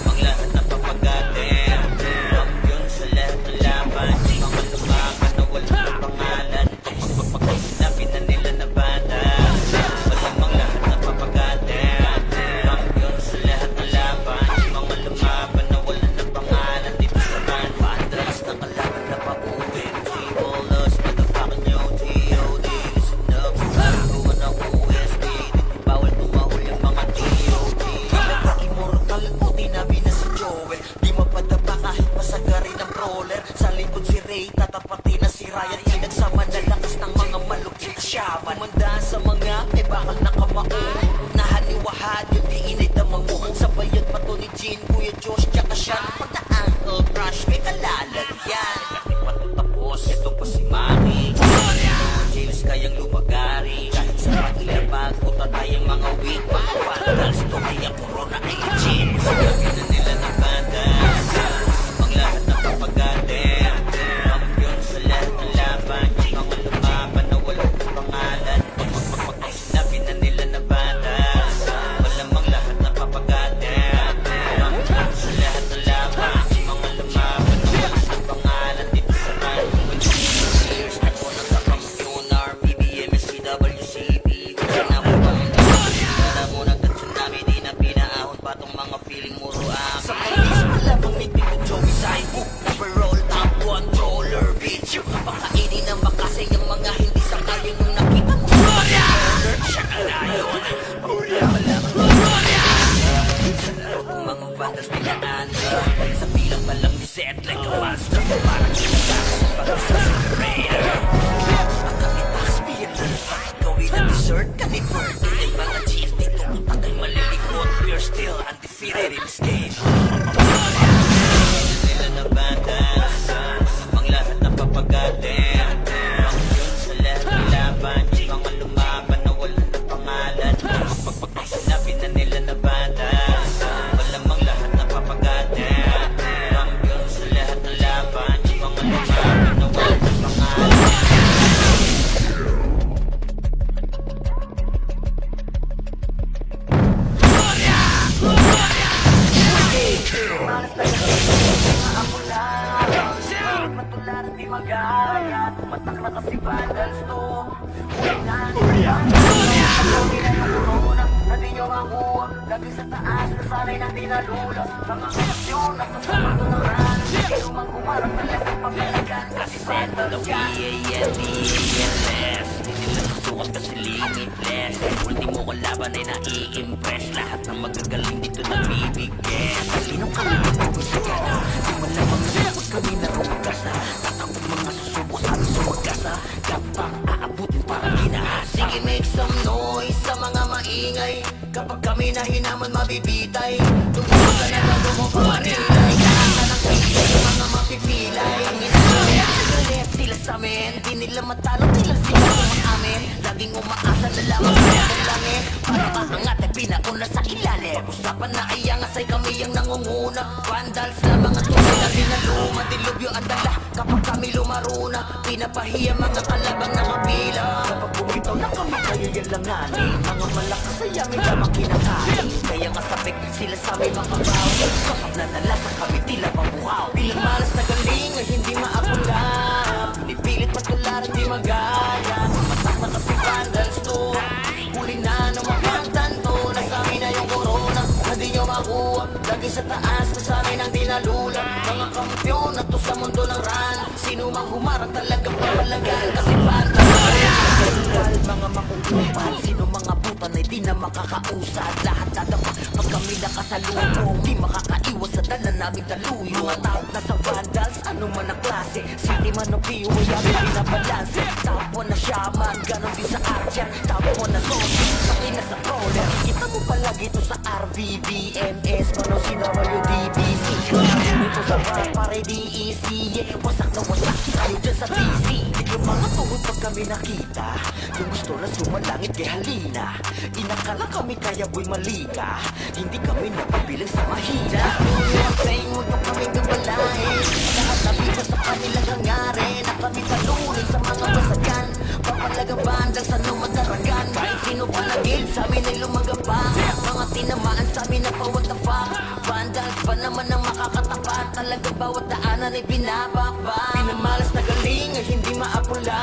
ang lahat na papagatin. Kampiyon sa lahat ng laban, mga lumaban na walang pangalan. Sabi na nila na vandals, malamang lahat na papagatin. Kampiyon sa lahat ng laban, mga lumaban na walang pangalan. Dito sa band, vandals na kalaban na pauwin. We all lost, motherfucking yo, G.O.D. Listen up, gawa na OSD. Di bawal tumahol yung mga D.O.D. Ilang immortal o tinabi na si Joel. Di mapadaba kahit masagarin ng brawler. Sa likod si Ray, tatapatin na si Ryan. Pinagsama na lakas ng mga malupit na shaman. Kumanda sa mga, eh bakal nakamaon. Unahan ni Wahad, yung di inidamang mo. Sabayot pa to ni Jean, Kuya Josh, tsaka siya. Pagka Uncle Crush, may kalalagyan. Kasi patutapos, ito pa si Maki. James kayang lumagari. Kahit sa pagilabag, puta tayong mga weak. Mga vandals to, kaya corona ay legit. Sabi na nila na vandals, ang lahat na papagatin. Kampiyon sa lahat ng laban, mga lumaban na walang pangalan. Sinabi na nila na vandals, malamang lahat na papagatin. Kampiyon sa lahat ng laban, mga lumaban na walang pangalan. Dito sa run, years na ko nagkakampiyon. RPBM, SCWCP, kung sinabubang alam mo nagka-tsunami, di na pinaahon pa tong mga feeling mo ruang. Sa pag-is malamang ni Tito Joey Saibu, overall top one roller bitch. Pakainin ng makasay ang mga hindi sangayon yung nakita mo sa mga roller. Siya kalayon, malamang sa laro kong mga vandals pinaanda. Sa bilang palang ni Zed like a monster. Parang kinagakas sa pag-isa sa Raider. Pagkakitakas speeder, bakit gawin ang dessert ka ni Birthday? Yung mga chill dito, takay malilikot. We're still undefeated in this game. Nila na vandals, ang lahat na papagatin. Kampiyon sa lahat ng laban, mga nila na bata. Malamang lahat na papagana. Kampiyon sa lahat ng laban. Yung mga lumaban na walang pangalan. Malas na kasi mga ako lang. Matularan di magaya. Tumatak na kasi vandals to. Hindi nyo makuha. Lagi sa taas na sanay na dinalula. Mga aksyon at masama to ng rana. Pero magkumarang talagang pamalagan. Kasi settle B-A-N-D-A-N-S. Hindi nila susukat kasi limitless. Ultimo ko laban ay nai-impress. Lahat ng magagaling dito na bibigyan. Talinong kami na pagkusigana. Di malamang nalipot kami na rumagasa. Tatakot mga susubok sa amin sumagasa. Kapang aabutin parang ginahas. Sige, make some noise sa mga maingay. Kapag kami na hinaman mabibitay. Tumuha ka na lang mo pamanilay. Kaya ng kaisay mga mapipilay. Galit sila sa amin. Di nila matalo, nila sila amin. Laging umaasa na lamang sa mga langit. Para maangat ay pinauna sa ilalim. Usapan na iyangas ay kami ang nangunguna. Vandals na mga tunay na dinaluma. Dilubyo ang dala kapag kami lumaruna. Pinapahiya mga kalabang nakapila. Kapag bumitaw na kami kayo yan lang nani. Mga malakas ay aming lamang kinakain. Kaya kasabik sila sa aming mga bawi. Kapag nanalasan kami tila mabuhaw. Bilang malas na galing ay hindi maapula. Pinipilit matularan di magaya. Matak na kasi vandals to. Huli na ng mga tanto. Nasa amin na yung corona. Hindi nyo makuha. Lagi sa taas na sa amin ang dinalula. Mga kampiyon na to sa mundo ng ran. Sino mang humarang talagang papalagan. Kasi vandals mga makukupal. Sino mga butan ay di na makakausad. Lahat dadapa pag kami nakasalubong. Di makakaiwas sa dala namin taluyo. Mga tao na sa vandals, ano man ang klase. City man o piyo, ay aming pinabalanse. Tapo na shaman, ganon din sa Arjan. Tapo na zombie, pati na sa crawler. Kita mo palagi ito sa RVBMS, mano CWDBC. Ito sa bar, pare DEC. Wasak na wasak, tayo dyan sa DC. Yung mga tuhod pag kami nakita. Yung gusto na sumalangit kay halina. Inakala kami kaya boy malika. Hindi kami napabilang sa mahina. Yung saying huwag nyo kaming gabalain. Lahat na bigo sa kanilang hangarin. Na kami talunin sa mga basagan. Papalaga bandang sa numadaragan. Kahit sino palagil sa amin ay lumagabang. Mga tinamaan sa amin na pa what the fuck. Vandals pa naman ang makakatapat. Talaga bawat daanan ay binabakbak. Pinamalas na galing ay hindi maapula.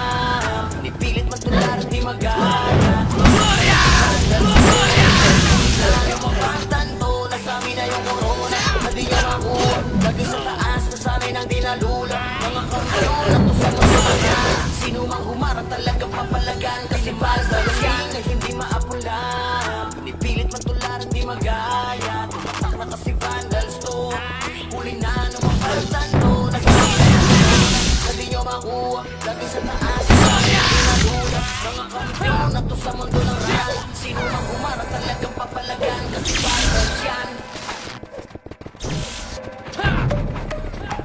Nipilit matularan di magaya. Yung mga tanto na sa amin na yung corona. Hindi nyo makuha. Lagi sa taas na sa amin ang dinalula. Mga kampiyon na to sa mundo na. Sino mang humarang talagang papalagan. Kasi vandals na galing ay hindi maapula. Nipilit matularan di magaya. Tumatak na kasi vandals to. Huli na ng mga tanto na sa amin na yung corona. Hindi nyo makuha. Lagi sa taas na sa amin ang dinalula. Mga kampiyon na to sa mundo ng real. Sino mang humarang talagang papalagan. Kasi vandals yan.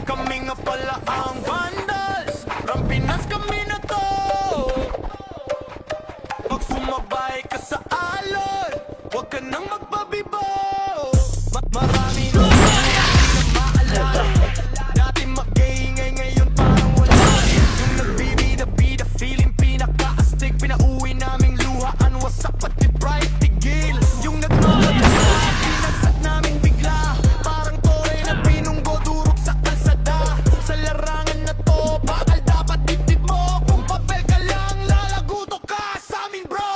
Kami nga pala ang vandals. Rampinas kami na to. Pag sumabay ka sa alon, huwag ka nang magpabibo. Marami na hindi na maalala. Dati mag-iingay, ngayon parang wala. Yung nagbibida-bida, feeling pinaka-astig. Pinauwi naming luhaan, wasak pati bright tigil. Yung nagmamagala, pinagsak namin bigla. Parang tore na pinunggo, durog sa kalsada. Sa larangan na to, bakal dapat dibdib mo. Kung papel ka lang, lalaguto ka sa amin bro.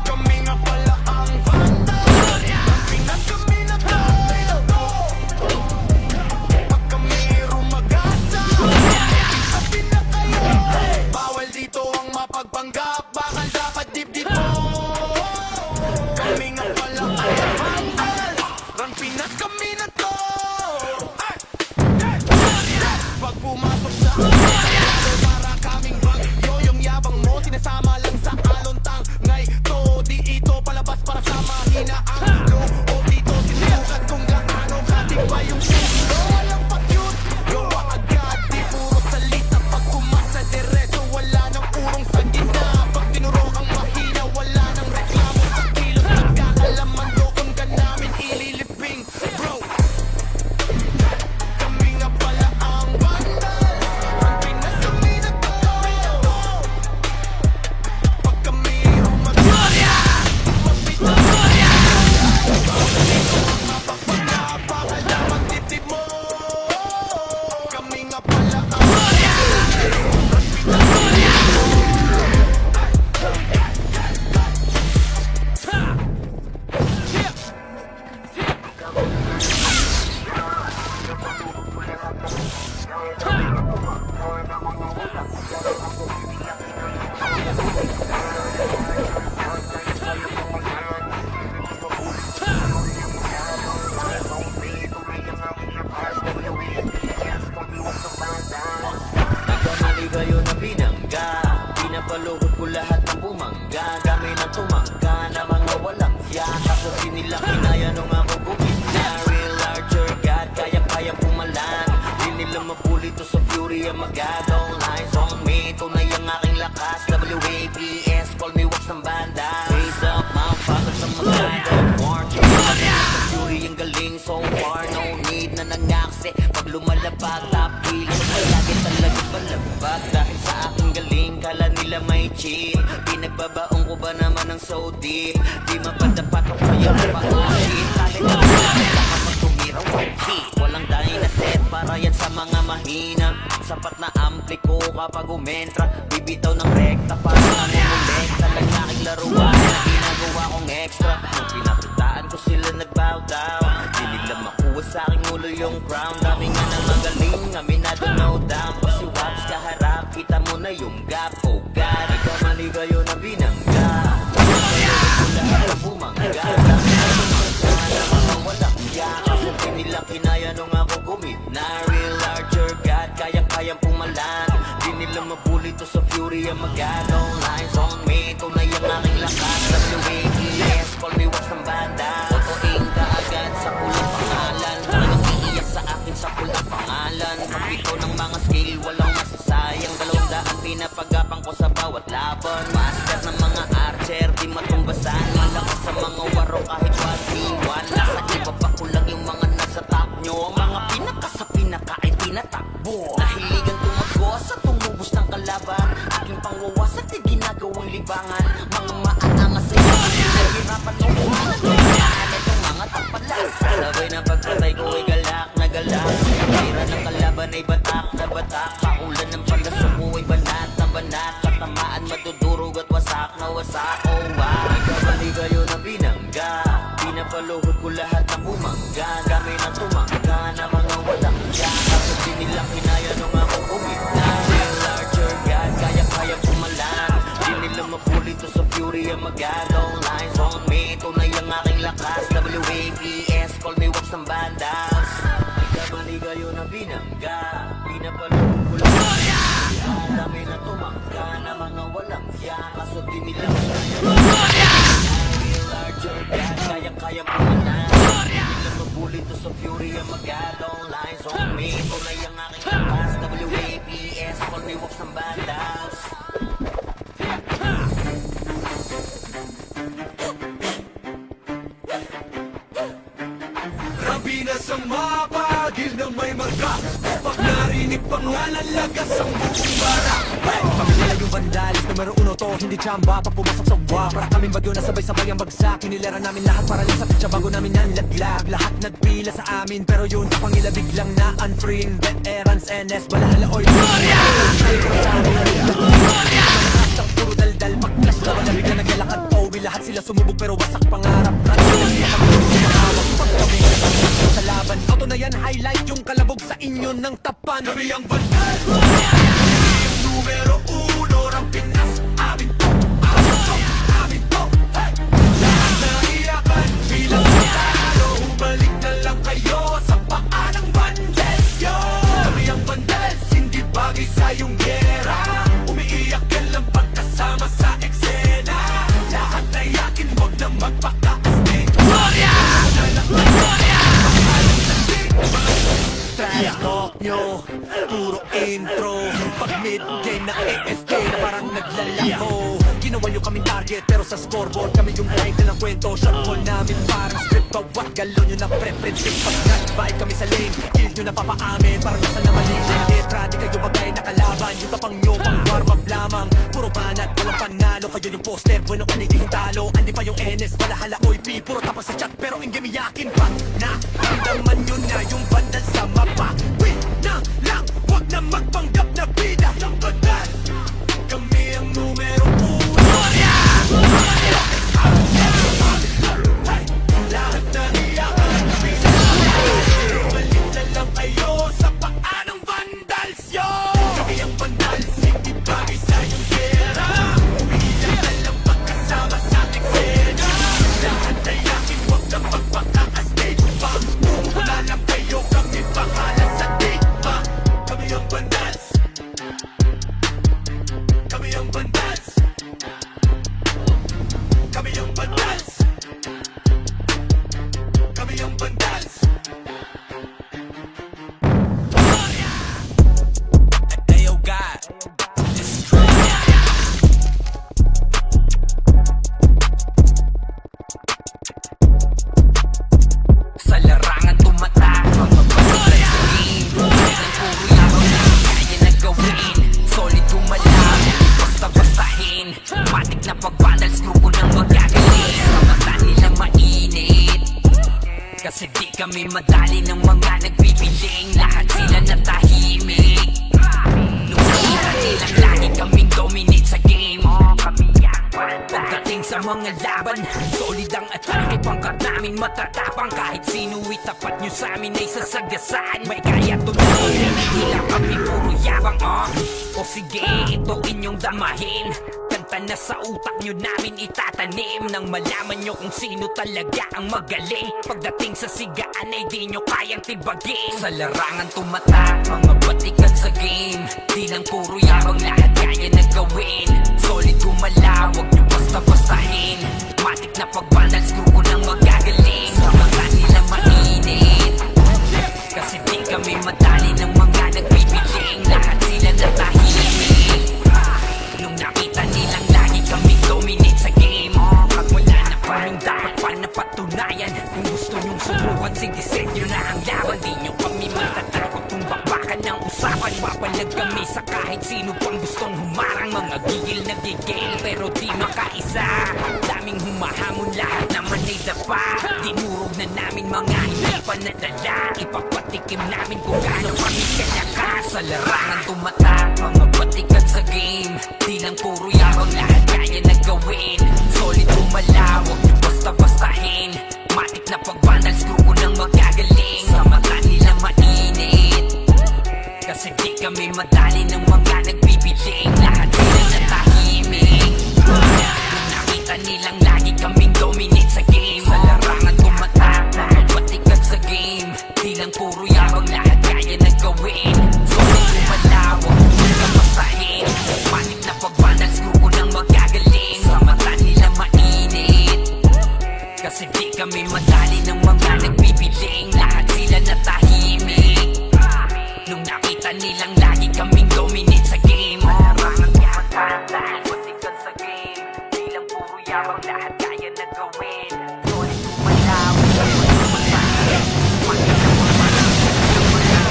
Kami nga pala ang vandals. Ang Pinas kami na nila kinaya nung ako gumit na real larger God, kayang-kayang pumalan. Di nila mapuli to sa fury ang magadong lines on me. Tunay ang aking lakas, WAPS, call me wax ng banda. Raise up, motherfuckers sa maganda fortune. Sa fury ang galing so far, no need na nangaksi. Pag lumalabag, top kilos, palagi talaga palabag. Dahil sa aking galing, kala nila may cheat. Pinagbabaong ko ba naman ng so deep? Di mapadapat o kaya mapaulit. Kahit ang kapag tumiraw ang hit. Walang dahil na set para yan sa mga mahina. Sapat na ampli ko kapag umentra. Bibitaw ng rekta para namumulekta lang aking laruan na ginagawa kong extra. Nung pinapitaan ko sila nag-bow down. Di nila makuha sa aking ulo yung crown. Dami nga nang magaling, aminado no down. Pag si Waps kaharap, kita mo na yung gap. Oh God, ikaw maligayo na binangga. Lahat na bumangga. Walang yak. Kasi pinila kinaya nung ako gumit na real larger God, kayang-kayang pumalan. Di nila mabuli to sa fury ang magadong lines on me. Tunay ang aking lakas, WAPS, call me wax ng banda. Totoing kaagad sa pulang pangalan. Talagang iiyak sa akin sa pulang pangalan. Kapito ng mga skill, walang masasayang. 200 pinapagapang ko sa bawat laban. Master ng mga archer, di matumbasan. Malakas sa mga waro kahit 1v1. Nasa iba pa ko lang yung mga nasa top nyo. Mga pinaka sa pinaka ay tinatakbo. Nahiligan tumago sa tumubos ng kalaban. Aking pangwawas at di ginagawang libangan. Mga maaangas sa iyo, nahihirapan ng umanan. Itong mga tapalas, sabay na pagpatay ko ay galak na galak. Tira ng kalaban ay batak na batak. Paulan ng palaso ko ay banat na banat. Katamaan madudurog at wasak na wasak. Oh wow, ikabali kayo na binangga. Pinapaluhod ko lahat ng bumangga. Kami na tumangga na mga walang yak. Kaso di nila kinaya nung ako gumit na real larger God, kaya-kaya pumalan. Di nila mapuli to sa fury ang magadong lines on me. Tunay ang aking lakas, WAPS, call me wax ng bandas. Ikabali kayo na binangga. Pinapaluhod ko lahat. Kami na tumangga na mga walang yak. Kaso di nila kinaya nung ako larger God, kaya-kaya pumalan. Hindi mabuli to sa fury ang magadong lines on me. Tunay ang aking lakas, WAPS, call me wax ng bandas. Rabi na sa mapagil na may marka. Pag narinig pangalan, lagas ang buong bara. Pamilya yung vandalis, numero 1 to, hindi tsamba. Pag pumasok sa wa, para kaming bagyo na sabay-sabay ang bagsak. Kinilera namin lahat para lang sa pitsa bago namin yan laglag. Lahat nagpila sa amin, pero yun kapangila biglang na unfree. Veterans, NS, balahala oil. Gloria! Pero sa amin, hashtag puro daldal, pag-clash na wala bigla naglalakad. Pauwi lahat sila sumubog pero wasak pangarap. Sila kami sumahawag pag kami sa laban. Auto na yan, highlight yung kalabog sa inyo ng tapan. Kami ang bandal, yung numero 1 ng Pinas. Amin to, amin to, amin to, hey! Lahat na iyakan, bilang sa talo. Humalik na lang kayo sa paa ng bandals, yo! Kami ang bandals, hindi bagay sa iyong gera. Umiiyak ka lang pagkasama sa eksena. Lahat na yakin, huwag na magpaka-astig. Gloria! Gloria! Trash talk nyo, puro intro. Pag mid-game na AFK na parang naglalaho. Ginawa nyo kaming target pero sa scoreboard kami yung title ng kwento. Shot call namin parang script. Bawat galo nyo na pre-predict. Pag nag-bike kami sa lane, kill nyo na papaamin. Parang nasa na mali letra, di kayo bagay na kalaban. Yung tapang nyo pang warm up lamang. Puro banat, walang panalo. Kayo yung poster, bueno kaniging talo. Andi pa yung NS, balahala OIP. Puro tapos sa chat pero in game yakin pa. Naramdaman nyo na yung bandal sa mapa. Win na lang, wag na magpanggap na bida ng bandal. Kami ang numero 1. Gloria! Lahat na iyakan, balik na lang kayo sa paa ng vandals, yo! Kami ang vandals, hindi bagay sa iyong pera. Umiiyak na lang pagkasama sa eksena. Lahat na yakin, wag na magpaka-stage pa. Wala lang kayo kami madali ng mga nagbibiling, lahat sila natahimik. Nung nakita nilang lagi kaming dominate sa game, pagdating sa mga laban, solid ang atake, pangkat namin matatapang. Kahit sino itapat nyo sa amin ay sasagasaan. May kaya tuloy, hindi lang kami puro yabang. O sige, ito inyong damahin. Kanta na sa utak nyo namin itatanim, nang malaman nyo kung sino talaga ang magaling. Pagdating sa sigaan ay di nyo kayang tibagin. Sa larangan tumatak, mga batikan sa game. Di lang puro yabang, lahat kaya na gawin. Solid gumalaw, wag nyo basta-bastahin. Matik na pagbandal, screw ko nang magagaling. Sa mga nila mainit, kasi di kami madali ng mga nagbibiling, lahat sila natahimik. Nung nakita nilang lagi kaming dominate sa game, pag wala na kaming dapat pa napatunayan. Kung gusto nyong subukan, sige set nyo na ang laban. Di nyo kami matatakot kung bakbakan ng usapan. Papalag kami sa kahit sino pang gustong humarang. Mga gigil na gigil pero di makaisa, daming humahamon, lahat naman ay dapa. Dinurog na namin mga hindi pa nadala, ipapatikim namin kung gaano kami kalakas. Sa larangan tumatak, mga batikan sa game. Di lang puro yabang, lahat kaya na gawin. Solid gumalaw, wag nyo basta-bastahin. Matik na pagbandal, screw ko nang magagaling. Sa mata nila mainit, kasi di kami madali ng mga nagbibiling, lahat sila natahimik. Nung nakita nilang lagi kaming dominate sa game, sa larangan tumatak, mga batikan sa game. Di lang puro yabang, lahat kaya na gawin. Solid gumalaw, wag nyo basta-bastahin. Matik na pagbandal, screw ko nang magagaling. Sa mata nila mainit, kasi di kami madali ng mga nagbibiling, lahat sila natahimik. Nung nakita nilang lagi kaming dominate sa game, larangan tumatak, lahat batikan sa game. Di lang puro yabang, lahat kaya na gawin. Solid gumalaw, wag nyo basta-bastahin. Matik na pagbandal, screw ko nang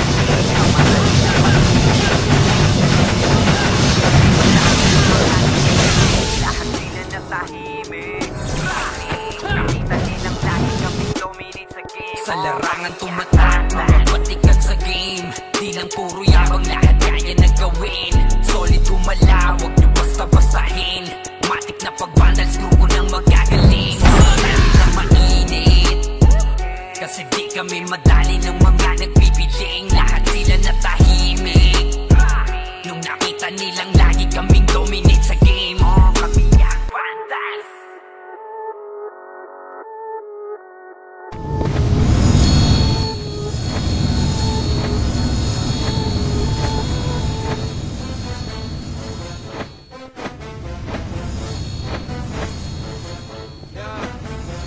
lahat sila natahimik. Nakita nilang lagi kaming dominate sa game. Sa larangan tumatak, mga batikan sa game. Di lang puro yabang, lahat kaya na gawin. Solid gumalaw, wag nyo basta-bastahin. Matik na pagbandal, screw ko nang magagaling. Sa mata nila mainit, kasi di kami madali ng mga nagbibiling, lahat sila natahimik. Nung nakita nilang lagi kaming dominate sa game, kami ang bandals.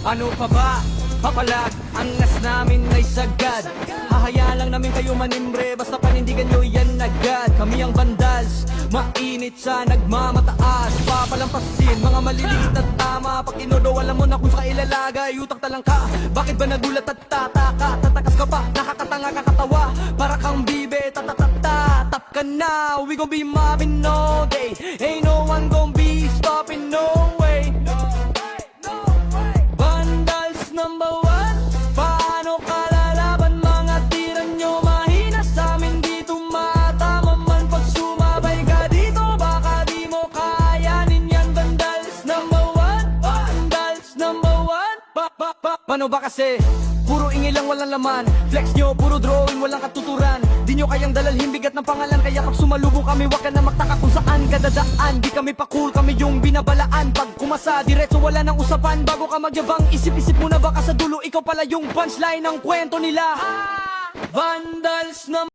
Ano pa ba? Papalag, ang nas namin ay sagad. Hahayaan lang namin kayo manimbre, basta panindigan nyo yan agad. Kami ang bandals, mainit sa nagmamataas. Papalampasin, mga maliliit na tama. Pag inodo, alam mo na kung sa ilalagay. Utak talang ka, bakit ba nagulat at tataka? Tatakas ka pa, nakakatanga kakatawa. Para kang bibe, tatatata. Tap ka na, we gon' be mobbing all day. Ain't no one gon' be stopping, no way. Vandals number one, paano ka lalaban? Mga tira nyo mahina sa amin, di tumatama man. Pag sumabay ka dito, baka di mo kayanin yan. Vandals number one, vandals number one. Paano ba kasi? Puro ingay lang, walang laman. Flex nyo, puro drawing, walang katuturan. Di nyo kayang dalalhin, bigat ng pangalan. Kaya pag sumalubong kami, wag ka na magtaka kung saan ka dadaan. Di kami pa cool, kami yung binabalaan. Pag kumasa, diretso wala nang usapan. Bago ka magyabang, isip-isip muna baka sa dulo ikaw pala yung punchline ng kwento nila. Vandals na